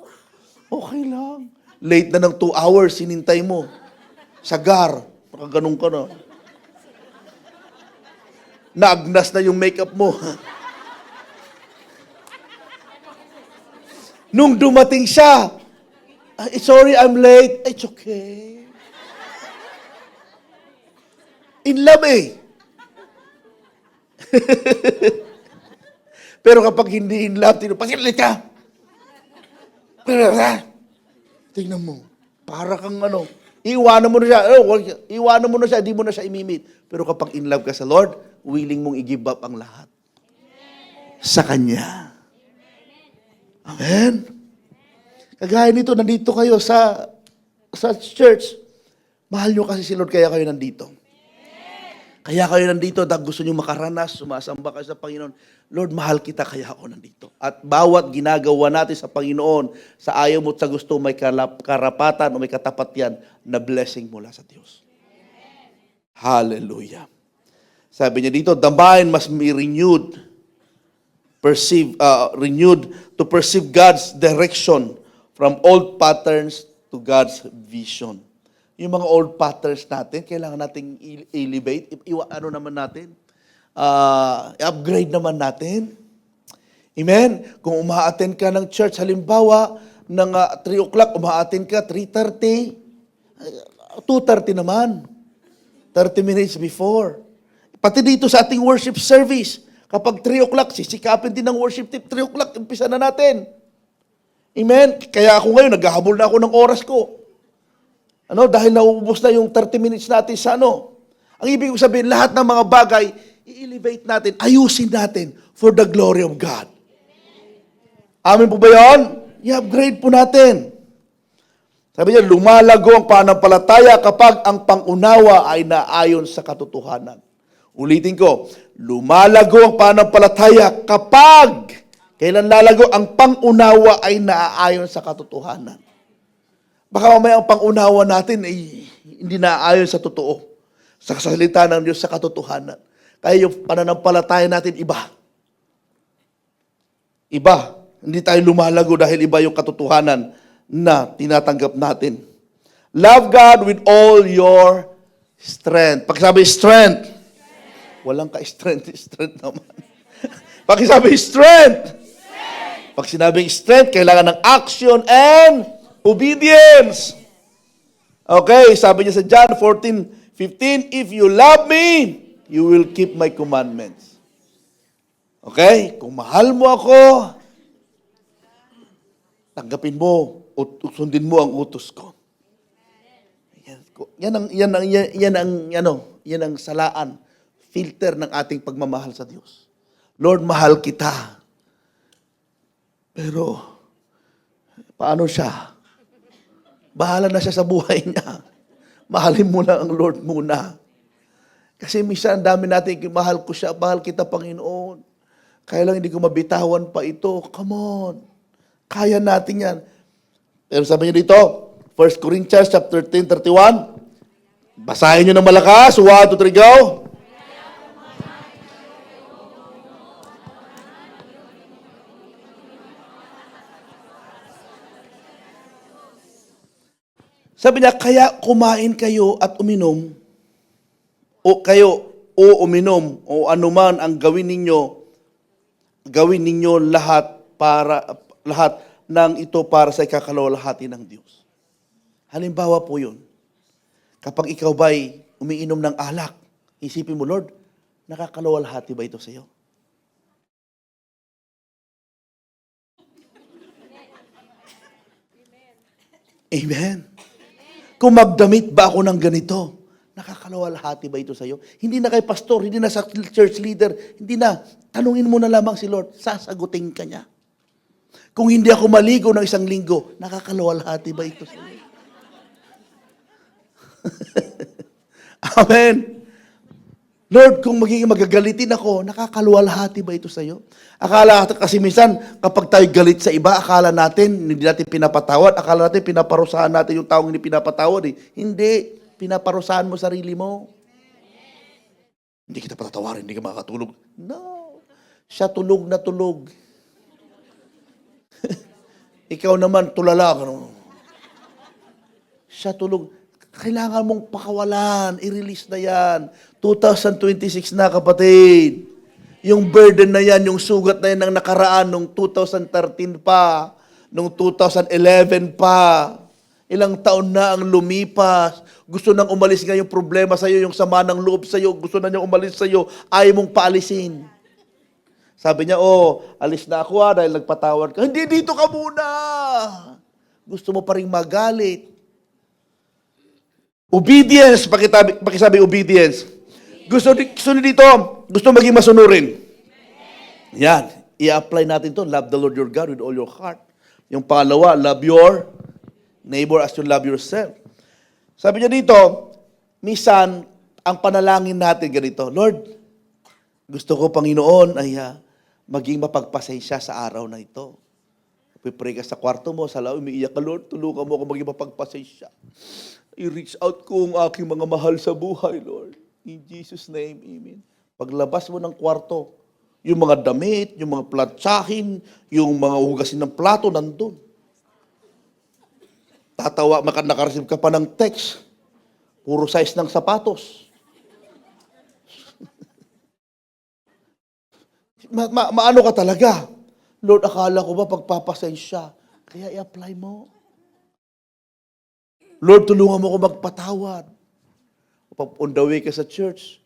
[SPEAKER 1] Okay lang. Late na ng 2 hours, sinintay mo. Sagar. Makaganon ka na. Naagnas na yung makeup mo. Nung dumating siya, sorry, I'm late. It's okay. In love eh. Pero kapag hindi in love, pasilit ka. Tingnan mo. Para kang iwanan mo na siya. Iwanan mo na siya, di mo na siya imimit. Pero kapag in love ka sa Lord, willing mong i-give up ang lahat. Sa Kanya. Amen? Kagaya nito, nandito kayo sa church. Mahal nyo kasi si Lord, kaya kayo nandito. Kaya kayo nandito dahil gusto nyo makaranas, sumasamba kayo sa Panginoon. Lord, mahal kita, kaya ako nandito. At bawat ginagawa natin sa Panginoon, sa ayaw mo at sa gusto, may karapatan o may katapat yan na blessing mula sa Diyos. Hallelujah. Sabi niya dito, the mind must be renewed to perceive God's direction from old patterns to God's vision. Yung mga old patterns natin, kailangan nating elevate, i-upgrade naman natin. Amen? Kung umaattend ka ng church, halimbawa, ng 3 o'clock, umaattend ka, 3:30, 2:30 naman. 30 minutes before. Pati dito sa ating worship service, kapag 3 o'clock, sisikapin din ng worship team, 3 o'clock, umpisa na natin. Amen? Kaya ako ngayon, naghahabol na ako ng oras ko. Dahil nauubos na yung 30 minutes natin sa Ang ibig ko sabihin, lahat ng mga bagay, i-elevate natin, ayusin natin for the glory of God. Amin po ba yun? I-upgrade po natin. Sabi niya, lumalago ang pananampalataya kapag ang pangunawa ay naayon sa katotohanan. Ulitin ko, lumalago ang pananampalataya kapag, kailan lalago, ang pangunawa ay naaayon sa katotohanan. Baka mamaya ang pangunawa natin ay hindi naaayon sa totoo. Sa salita ng Diyos, sa katotohanan. Kaya yung pananampalataya natin, iba. Iba. Hindi tayo lumalago dahil iba yung katotohanan na tinatanggap natin. Love God with all your strength. Pagsabi strength. Walang ka-strength naman. Pagsabi strength. Pag sinabing strength, kailangan ng action and obedience. Okay, sabi niya sa John 14:15, if you love me, you will keep my commandments. Okay, kung mahal mo ako, tanggapin mo, sundin mo ang utos ko. Yan ang salaan, filter ng ating pagmamahal sa Diyos. Lord, mahal kita. Pero, paano siya? Bahala na siya sa buhay niya. Mahalin mo lang ang Lord muna. Kasi minsan, dami natin, mahal ko siya, mahal kita, Panginoon. Kaya lang hindi ko mabitawan pa ito. Come on. Kaya natin yan. Pero sabi niyo dito, 1 Corinthians chapter 10:31. Basahin niyo ng malakas. 1, 2, 3, go. Sabi niya, kaya kumain kayo at uminom, o uminom, o anuman ang gawin ninyo lahat ng ito para sa ikakalawalhati ng Diyos. Halimbawa po yun. Kapag ikaw ba'y umiinom ng alak, isipin mo, Lord, nakakalawalhati ba ito sa iyo? Amen. Kung magdamit ba ako ng ganito, nakakalawalhati ba ito sa'yo? Hindi na kay pastor, hindi na sa church leader, hindi na. Tanungin mo na lamang si Lord, sasagutin ka niya. Kung hindi ako maligo ng isang linggo, nakakalawalhati ba ito sa'yo? Amen. Lord, kung magiging magagalitin ako, nakakaluwalhati ba ito sa'yo? Akala kasi minsan, kapag tayo galit sa iba, akala natin, hindi natin pinapatawad, akala natin pinaparusahan natin yung taong hindi pinapatawad. Hindi, pinaparusahan mo sarili mo. Hindi kita patatawarin, hindi ka makakatulog. No, siya tulog na tulog. Ikaw naman, tulala ka. No? Siya tulog. Kailangan mong pakawalan, i-release na yan. 2026 na, kapatid. Yung burden na yan, yung sugat na yan ng nakaraan, nung 2013 pa, nung 2011 pa, ilang taon na ang lumipas. Gusto nang umalis nga yung problema sa'yo, yung sama ng loob sa'yo, gusto na niyang umalis sa'yo, ayaw mong paalisin. Sabi niya, alis na ako dahil nagpatawad ka. Hindi, dito ka muna. Gusto mo pa rin magalit. Obedience, pakisabi obedience. Gusto dito, gusto maging masunurin. Yan, i-apply natin to. Love the Lord your God with all your heart. Yung pangalawa, love your neighbor as you love yourself. Sabi niya dito, minsan, ang panalangin natin ganito, Lord, gusto ko, Panginoon, ay maging mapagpasensya sa araw na ito. Pipray ka sa kwarto mo, sa lao, umiiyak ka, Lord, tulungan mo ako maging mapagpasensya. I-reach out ko ang aking mga mahal sa buhay, Lord. In Jesus' name, amen. Paglabas mo ng kwarto, yung mga damit, yung mga platsahin, yung mga hugasin ng plato, nandun. Tatawa, nakareceive ka pa ng text. Puro size ng sapatos. Maano ka talaga? Lord, akala ko ba pagpapasensya? Kaya i-apply mo. Lord, tulungan mo ko magpatawad. Pag on the way ka sa church,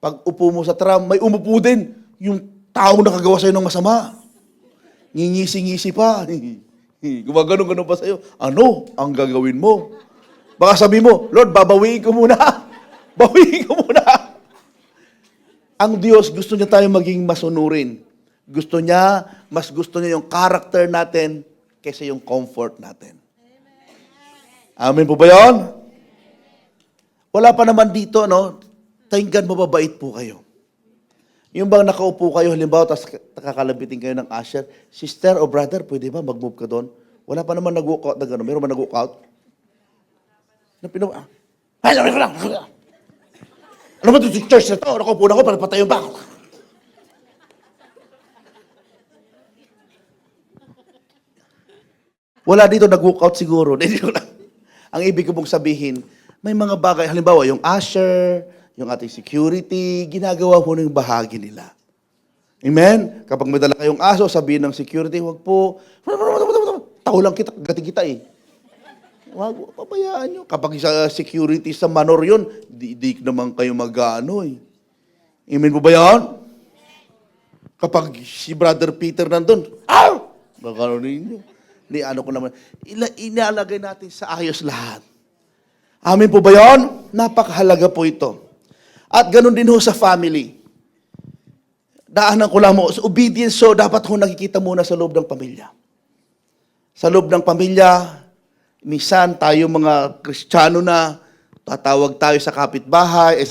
[SPEAKER 1] pag upo mo sa tram, may umupo din yung taong nakagawa sa'yo ng masama. Ngingisi-ngisi pa. Gumaganon-ganon pa sa'yo. Ano ang gagawin mo? Baka sabi mo, Lord, babawiin ko muna. Bawiin ko muna. Ang Diyos, gusto niya tayo maging masunurin. Mas gusto niya yung character natin kaysa yung comfort natin. Amen po ba yun? Wala pa naman dito, tingnan mababait po kayo. Yung bang nakaupo kayo, halimbawa, tapos kakalabitin kayo ng usher, sister o brother, pwede ba mag-move ka doon? Wala pa naman nag-walk out na gano'n. Meron ba nag-walk out? Ano ba ito si church na ito? Nakaupo na ako para patayon ba? Wala dito nag-walk out siguro. Ang ibig ko pong sabihin, may mga bagay, halimbawa, yung usher, yung ating security, ginagawa po ng bahagi nila. Amen? Kapag may dala kayong aso, sabihin ng security, wag po, taho lang kita, gating kita eh. Wag, pabayaan nyo. Kapag sa security sa manor yun, di naman kayo mag-ano eh. Amen po ba yan? Kapag si Brother Peter nandun, magkano ninyo? Ano ko naman, inalagay natin sa ayos lahat. Amin po ba yun? Napakahalaga po ito. At ganun din ho sa family. Daanan ko lang mo, sa obedience, so dapat ho nakikita muna sa loob ng pamilya. Sa loob ng pamilya, minsan tayo mga Kristiyano na, tatawag tayo sa kapitbahay,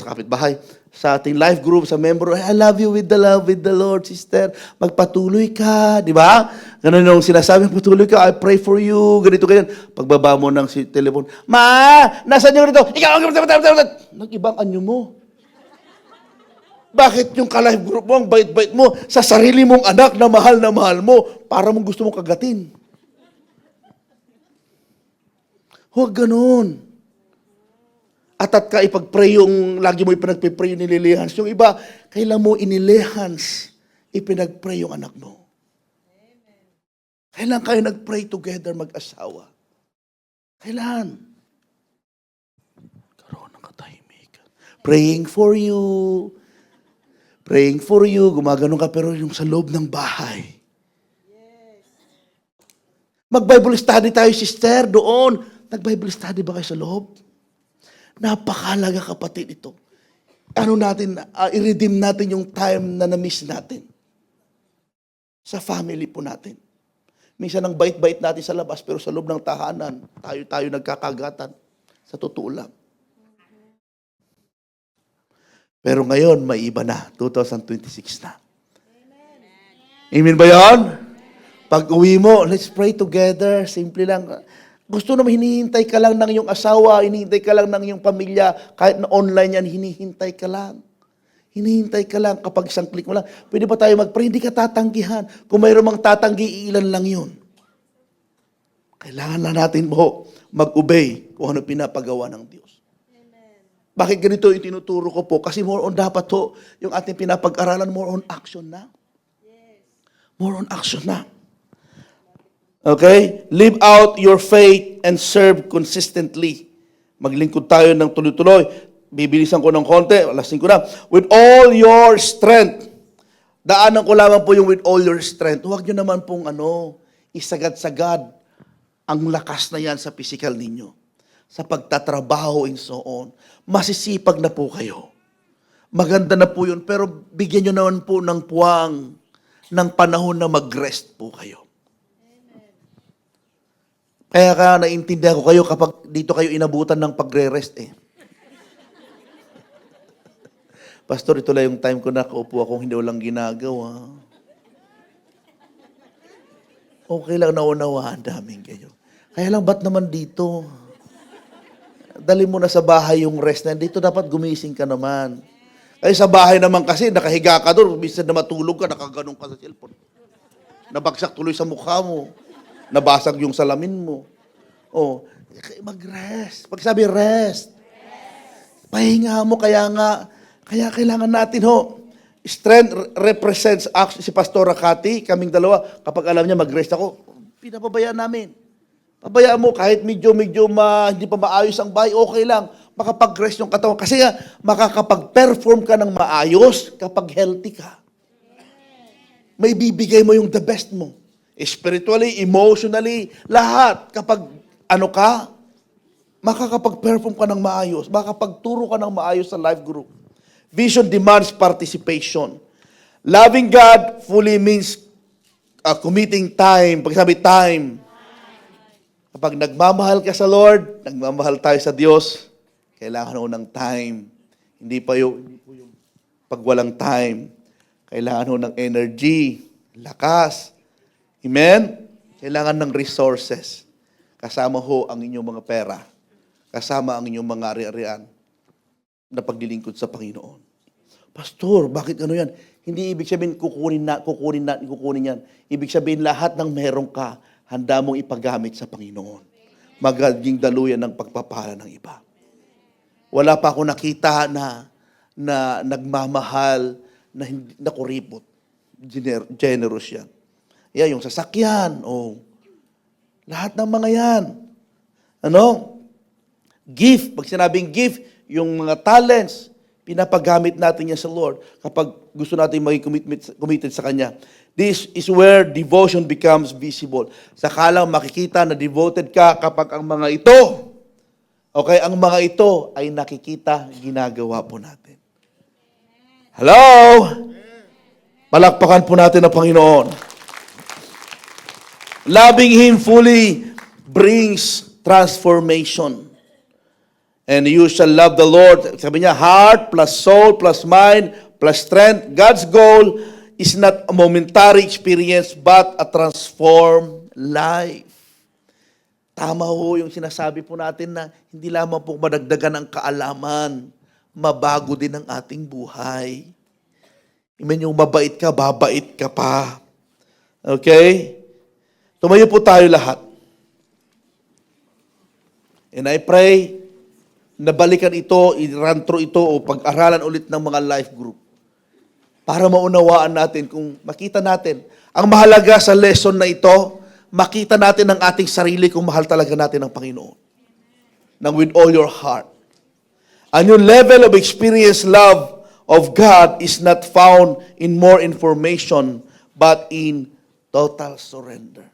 [SPEAKER 1] sa ating life group, sa member, I love you with the Lord, sister. Magpatuloy ka, di ba? Ganun yung sinasabi, patuloy ka, I pray for you, ganito, ganyan. Pagbaba mo ng telepon, Ma, nasaan yung ganito? Ikaw, nag-ibang anyo mo. Bakit yung ka-life group mo, ang bait-bait mo, sa sarili mong anak na mahal mo, para mong gusto mong kagatin? Huwag ganun. At ka ipag-pray yung, lagi mo ipinagpipray yung nililihans. Yung iba, kailan mo inilihans, ipinag-pray yung anak mo. Kailan kayo nag-pray together mag-asawa? Kailan? Karoon ng katahimikan. Praying for you, gumaganon ka, pero yung sa loob ng bahay. Mag-Bible study tayo, sister, doon. Nag-Bible study ba kayo sa loob? Napakalaga, kapatid, ito. I-redeem natin yung time na na-miss natin. Sa family po natin. Minsan ang bait-bait natin sa labas, pero sa loob ng tahanan, tayo nagkakagatan. Sa totoo lang. Pero ngayon, may iba na. 2026 na. Amen ba yan? Pag uwi mo, let's pray together. Simple lang. Gusto naman, hinihintay ka lang ng iyong asawa, hinihintay ka lang ng iyong pamilya, kahit na online yan, hinihintay ka lang. Hinihintay ka lang kapag isang click mo lang. Pwede ba tayo mag-pray? Hindi ka tatanggihan. Kung mayroon mang tatanggi, ilan lang yun. Kailangan na natin mo mag-obey kung ano pinapagawa ng Diyos. Amen. Bakit ganito yung tinuturo ko po? Kasi more on dapat to, yung ating pinapag-aralan, more on action na. Yes. More on action na. Okay? Live out your faith and serve consistently. Maglingkod tayo ng tuloy-tuloy. Bibilisan ko ng konti. Alas 5 na. With all your strength. Daanan ko lamang po yung with all your strength. Huwag nyo naman pong isagad-sagad ang lakas na yan sa physical ninyo. Sa pagtatrabaho and so on. Masisipag na po kayo. Maganda na po yun. Pero bigyan nyo naman po ng puwang ng panahon na mag-rest po kayo. Kaya naiintindihan ko kayo kapag dito kayo inabutan ng pagre-rest eh. Pastor, ito lang yung time ko na kaupo akong hindi walang ginagawa. Okay lang, naunawaan namin kayo. Kaya lang, ba't naman dito? Dali mo na sa bahay yung rest na. Dito dapat gumising ka naman. Kaya sa bahay naman kasi, nakahiga ka doon. Minsan na matulog ka, nakaganong ka sa cellphone. Nabagsak tuloy sa mukha mo. Nabasag yung salamin mo. Oh, mag-rest. Pag sabi rest, pahinga mo, kaya kailangan natin strength represents action. Si Pastora Cathy, kaming dalawa, kapag alam niya mag-rest ako, pinapabayaan namin. Pabayaan mo, kahit medyo hindi pa maayos ang bahay, okay lang. Makapag-rest yung katawan. Kasi makakapag-perform ka ng maayos kapag healthy ka. May bibigay mo yung the best mo. Spiritually, emotionally, lahat. Kapag makakapag-perform ka ng maayos, makakapagturo ka ng maayos sa life group. Vision demands participation. Loving God fully means committing time. Pag sabi time, kapag nagmamahal ka sa Lord, nagmamahal tayo sa Diyos, kailangan ho ng time. Hindi po yung pag walang time. Kailangan ho ng energy, lakas. Amen? Kailangan ng resources. Kasama ho ang inyong mga pera. Kasama ang inyong mga ari-arian na paglilingkod sa Panginoon. Pastor, bakit ano yan? Hindi ibig sabihin kukunin yan. Ibig sabihin lahat ng meron ka, handa mong ipagamit sa Panginoon. Magiging daluyan ng pagpapala ng iba. Wala pa ako nakita na nagmamahal, na kuripot. Generous yan. Yeah, yung sasakyan, lahat ng mga yan. Gift, pag sinabing gift, yung mga talents, pinapagamit natin yan sa Lord kapag gusto natin maging committed sa Kanya. This is where devotion becomes visible. Saka lang makikita na devoted ka kapag ang mga ito, ang mga ito ay nakikita, ginagawa po natin. Hello? Palakpakan po natin ang Panginoon. Loving Him fully brings transformation. And you shall love the Lord. Sabi niya, heart plus soul plus mind plus strength. God's goal is not a momentary experience but a transformed life. Tama ho yung sinasabi po natin na hindi lamang po madagdagan ang kaalaman, mabago din ang ating buhay. Amen, yung mabait ka, babait ka pa. Okay? Tumayo po tayo lahat. And I pray na balikan ito, i-run through ito o pag-aralan ulit ng mga life group para maunawaan natin kung makita natin. Ang mahalaga sa lesson na ito, makita natin ang ating sarili kung mahal talaga natin ang Panginoon. Nang with all your heart. A new level of experience love of God is not found in more information but in total surrender.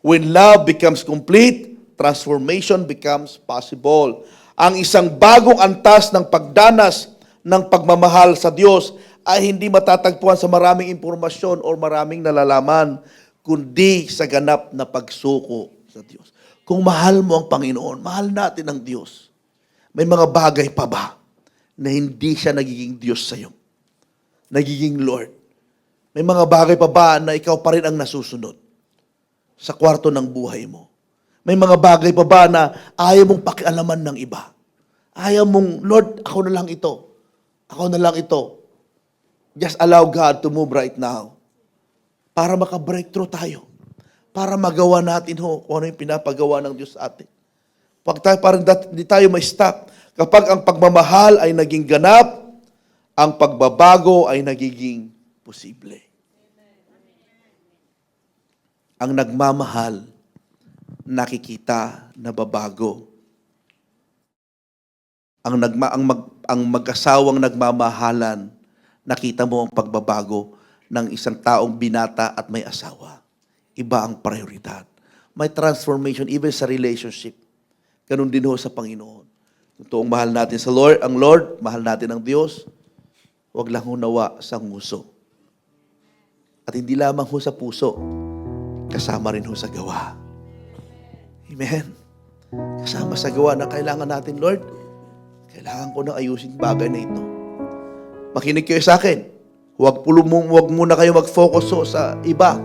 [SPEAKER 1] When love becomes complete, transformation becomes possible. Ang isang bagong antas ng pagdanas ng pagmamahal sa Diyos ay hindi matatagpuan sa maraming impormasyon o maraming nalalaman, kundi sa ganap na pagsuko sa Diyos. Kung mahal mo ang Panginoon, mahal natin ang Diyos. May mga bagay pa ba na hindi siya nagiging Diyos sa iyo? Nagiging Lord. May mga bagay pa ba na ikaw pa rin ang nasusunod sa kwarto ng buhay mo? May mga bagay pa ba na ayaw mong pakialaman ng iba? Ayaw mong, Lord, ako na lang ito. Ako na lang ito. Just allow God to move right now. Para maka-breakthrough tayo. Para magawa natin kung ano yung pinapagawa ng Diyos sa atin. Parang hindi tayo may stop. Kapag ang pagmamahal ay naging ganap, ang pagbabago ay nagiging posible. Ang nagmamahal, nakikita na babago. Ang mag-asawang nagmamahalan, nakita mo ang pagbabago ng isang taong binata at may asawa. Iba ang prioridad. May transformation even sa relationship. Ganun din ho sa Panginoon. Kung toong mahal natin sa Lord, ang Lord, mahal natin ang Diyos, huwag lang ho nawa sa nguso. At hindi lamang ho sa puso, kasama rin ho sa gawa. Amen. Kasama sa gawa na kailangan natin, Lord, kailangan ko nang ayusin bagay na ito. Makinig kayo sa akin. Huwag muna kayo mag-focus sa iba.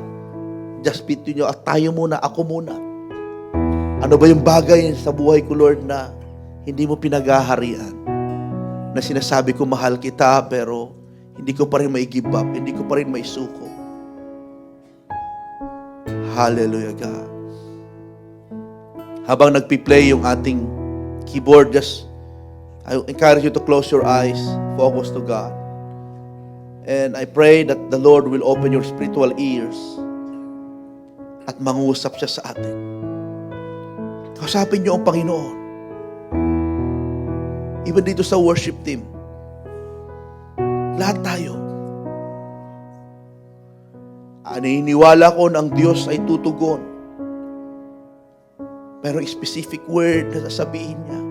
[SPEAKER 1] Just between you at tayo muna, ako muna. Ano ba yung bagay sa buhay ko, Lord, na hindi mo pinagaharian? Na sinasabi ko mahal kita, pero hindi ko pa rin may give up, hindi ko pa rin may suko. Hallelujah, God. Habang nagpi-play yung ating keyboard, I encourage you to close your eyes, focus to God. And I pray that the Lord will open your spiritual ears at mangusap siya sa atin. Kausapin niyo ang Panginoon. Even dito sa worship team. Lahat tayo. Naniniwala ko na ang Diyos ay tutugon. Pero specific word na sasabihin niya.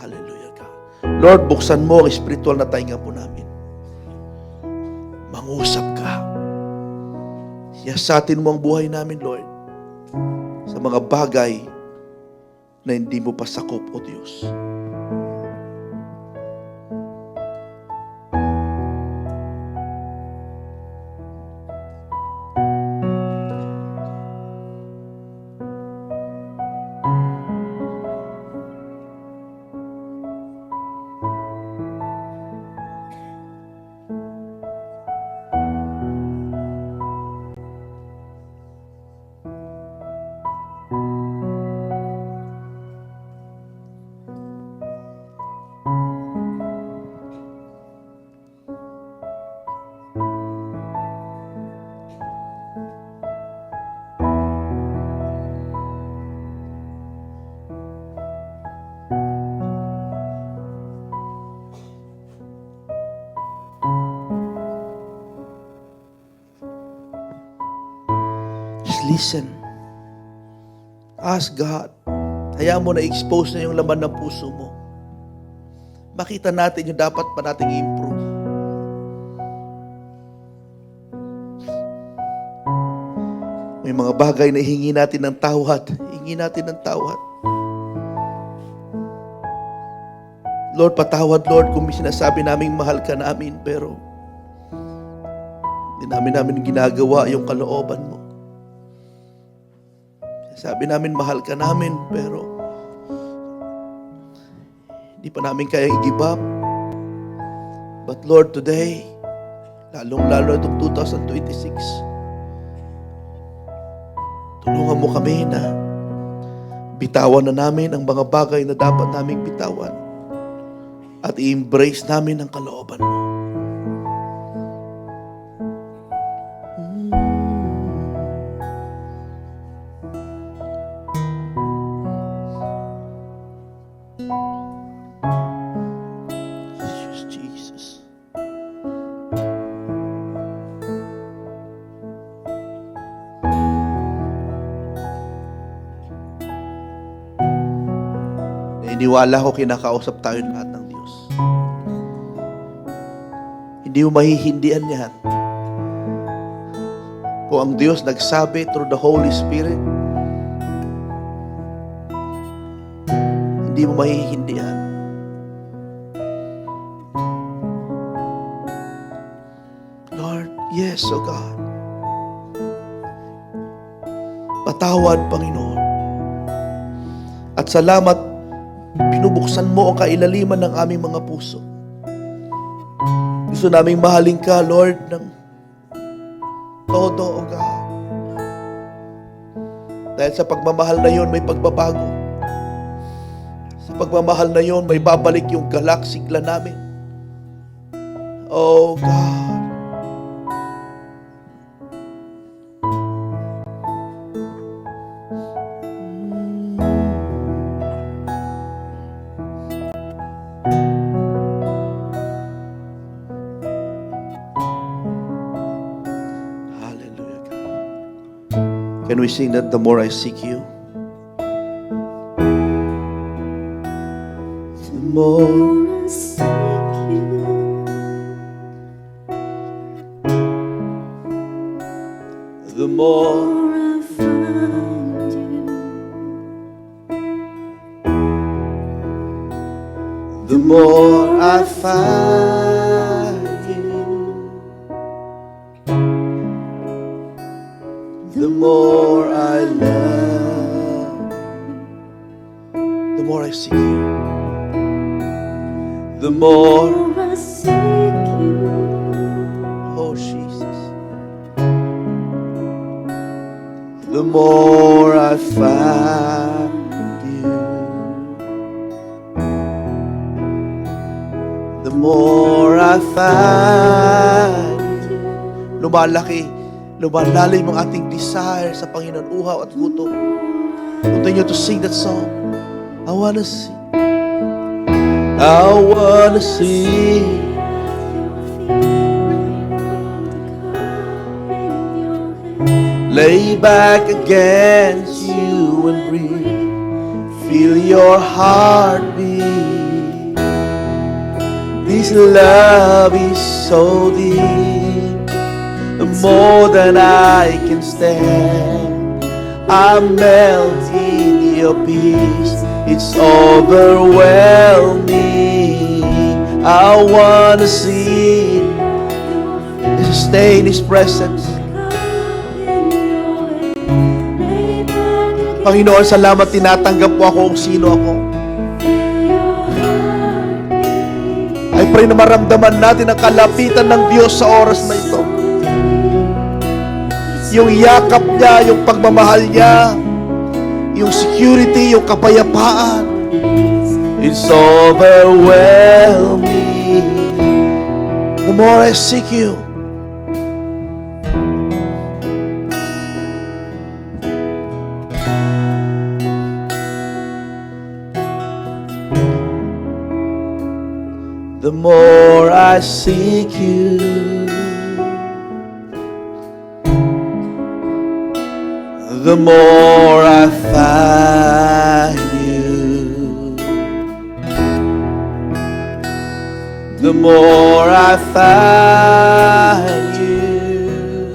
[SPEAKER 1] Hallelujah, God. Lord, buksan mo ang spiritual na tainga po namin. Mangusap ka. Siyasatin mo ang buhay namin, Lord, sa mga bagay na hindi mo pa sakop, O Diyos. Listen. Ask God. Hayaan mo na expose na yung laman ng puso mo. Makita natin yung dapat pa nating improve. May mga bagay na hingi natin ng tawad. Hingi natin ng tawad. Lord, patawad, Lord, kung may sinasabi naming mahal ka namin, pero hindi namin ginagawa yung kalooban mo. Sabi namin, mahal ka namin, pero hindi pa namin kaya i-give up. But Lord, today, lalong-lalo itong 2026, tulungan mo kami na bitawan na namin ang mga bagay na dapat naming bitawan at i-embrace namin ang kalooban mo. Naniniwala ko kinakausap tayo lahat ng Diyos. Hindi mo mahihindihan yan. Kung ang Diyos nagsabi through the Holy Spirit, hindi mo mahihindihan. Lord, yes, O God. Patawad, Panginoon. At salamat, pinubuksan mo ang kailaliman ng aming mga puso. Gusto naming mahalin ka, Lord, ng todo, O God. Dahil sa pagmamahal na yon, may pagbabago. Sa pagmamahal na yon, may babalik yung galak, sigla namin. Oh God. Can we sing that, the more I seek you? The more I seek you, the more I find you, the more I find you, the more I love, the more I seek you, the more I seek you, oh Jesus, the more I find you, the more I find you. Lumalalim ang ating desire sa Panginoon, uhaw at gutom. Continue to sing that song. I wanna see, lay back against you and breathe, feel your heartbeat. This love is so deep, more than I can stand. I melt in your peace, it's overwhelming. I wanna see, stay in His presence. Panginoon, salamat, tinatanggap po ako kung sino ako. I pray na maramdaman natin ang kalapitan ng Diyos sa oras na ito. Yung yakap niya, yung pagmamahal niya, yung security, yung kapayapaan. It's overwhelming. The more I seek you, the more I seek you, the more I find you, the more I find you,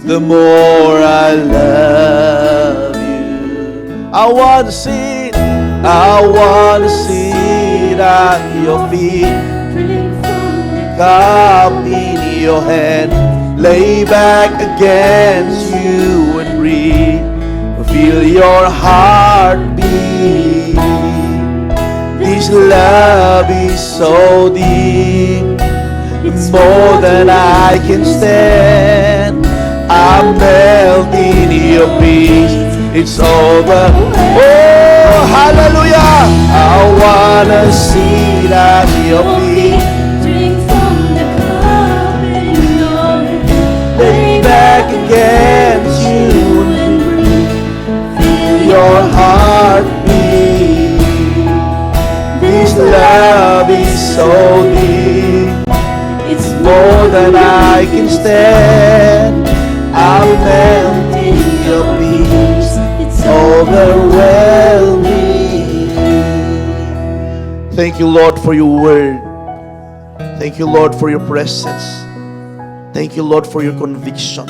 [SPEAKER 1] the more I love you. I want to sit at your feet, cup in your hand, lay back against you and breathe, feel your heartbeat. This love is so deep, more than I can stand. I melt in your peace, it's over. Oh, hallelujah! I wanna sit at your feet, lay back against you and feel your heartbeat. This love is so deep, it's more than I can stand. I'll melt in your peace, it's all overwhelming. Thank you, Lord, for your word. Thank you, Lord, for your presence. Thank you, Lord, for your conviction.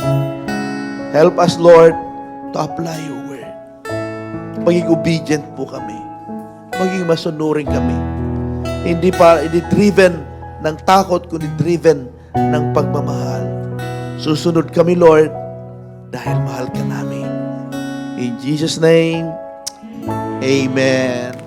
[SPEAKER 1] Help us, Lord, to apply your word. Maging obedient po kami. Maging masunurin kami. Hindi driven ng takot, kundi driven ng pagmamahal. Susunod kami, Lord, dahil mahal ka namin. In Jesus' name, Amen.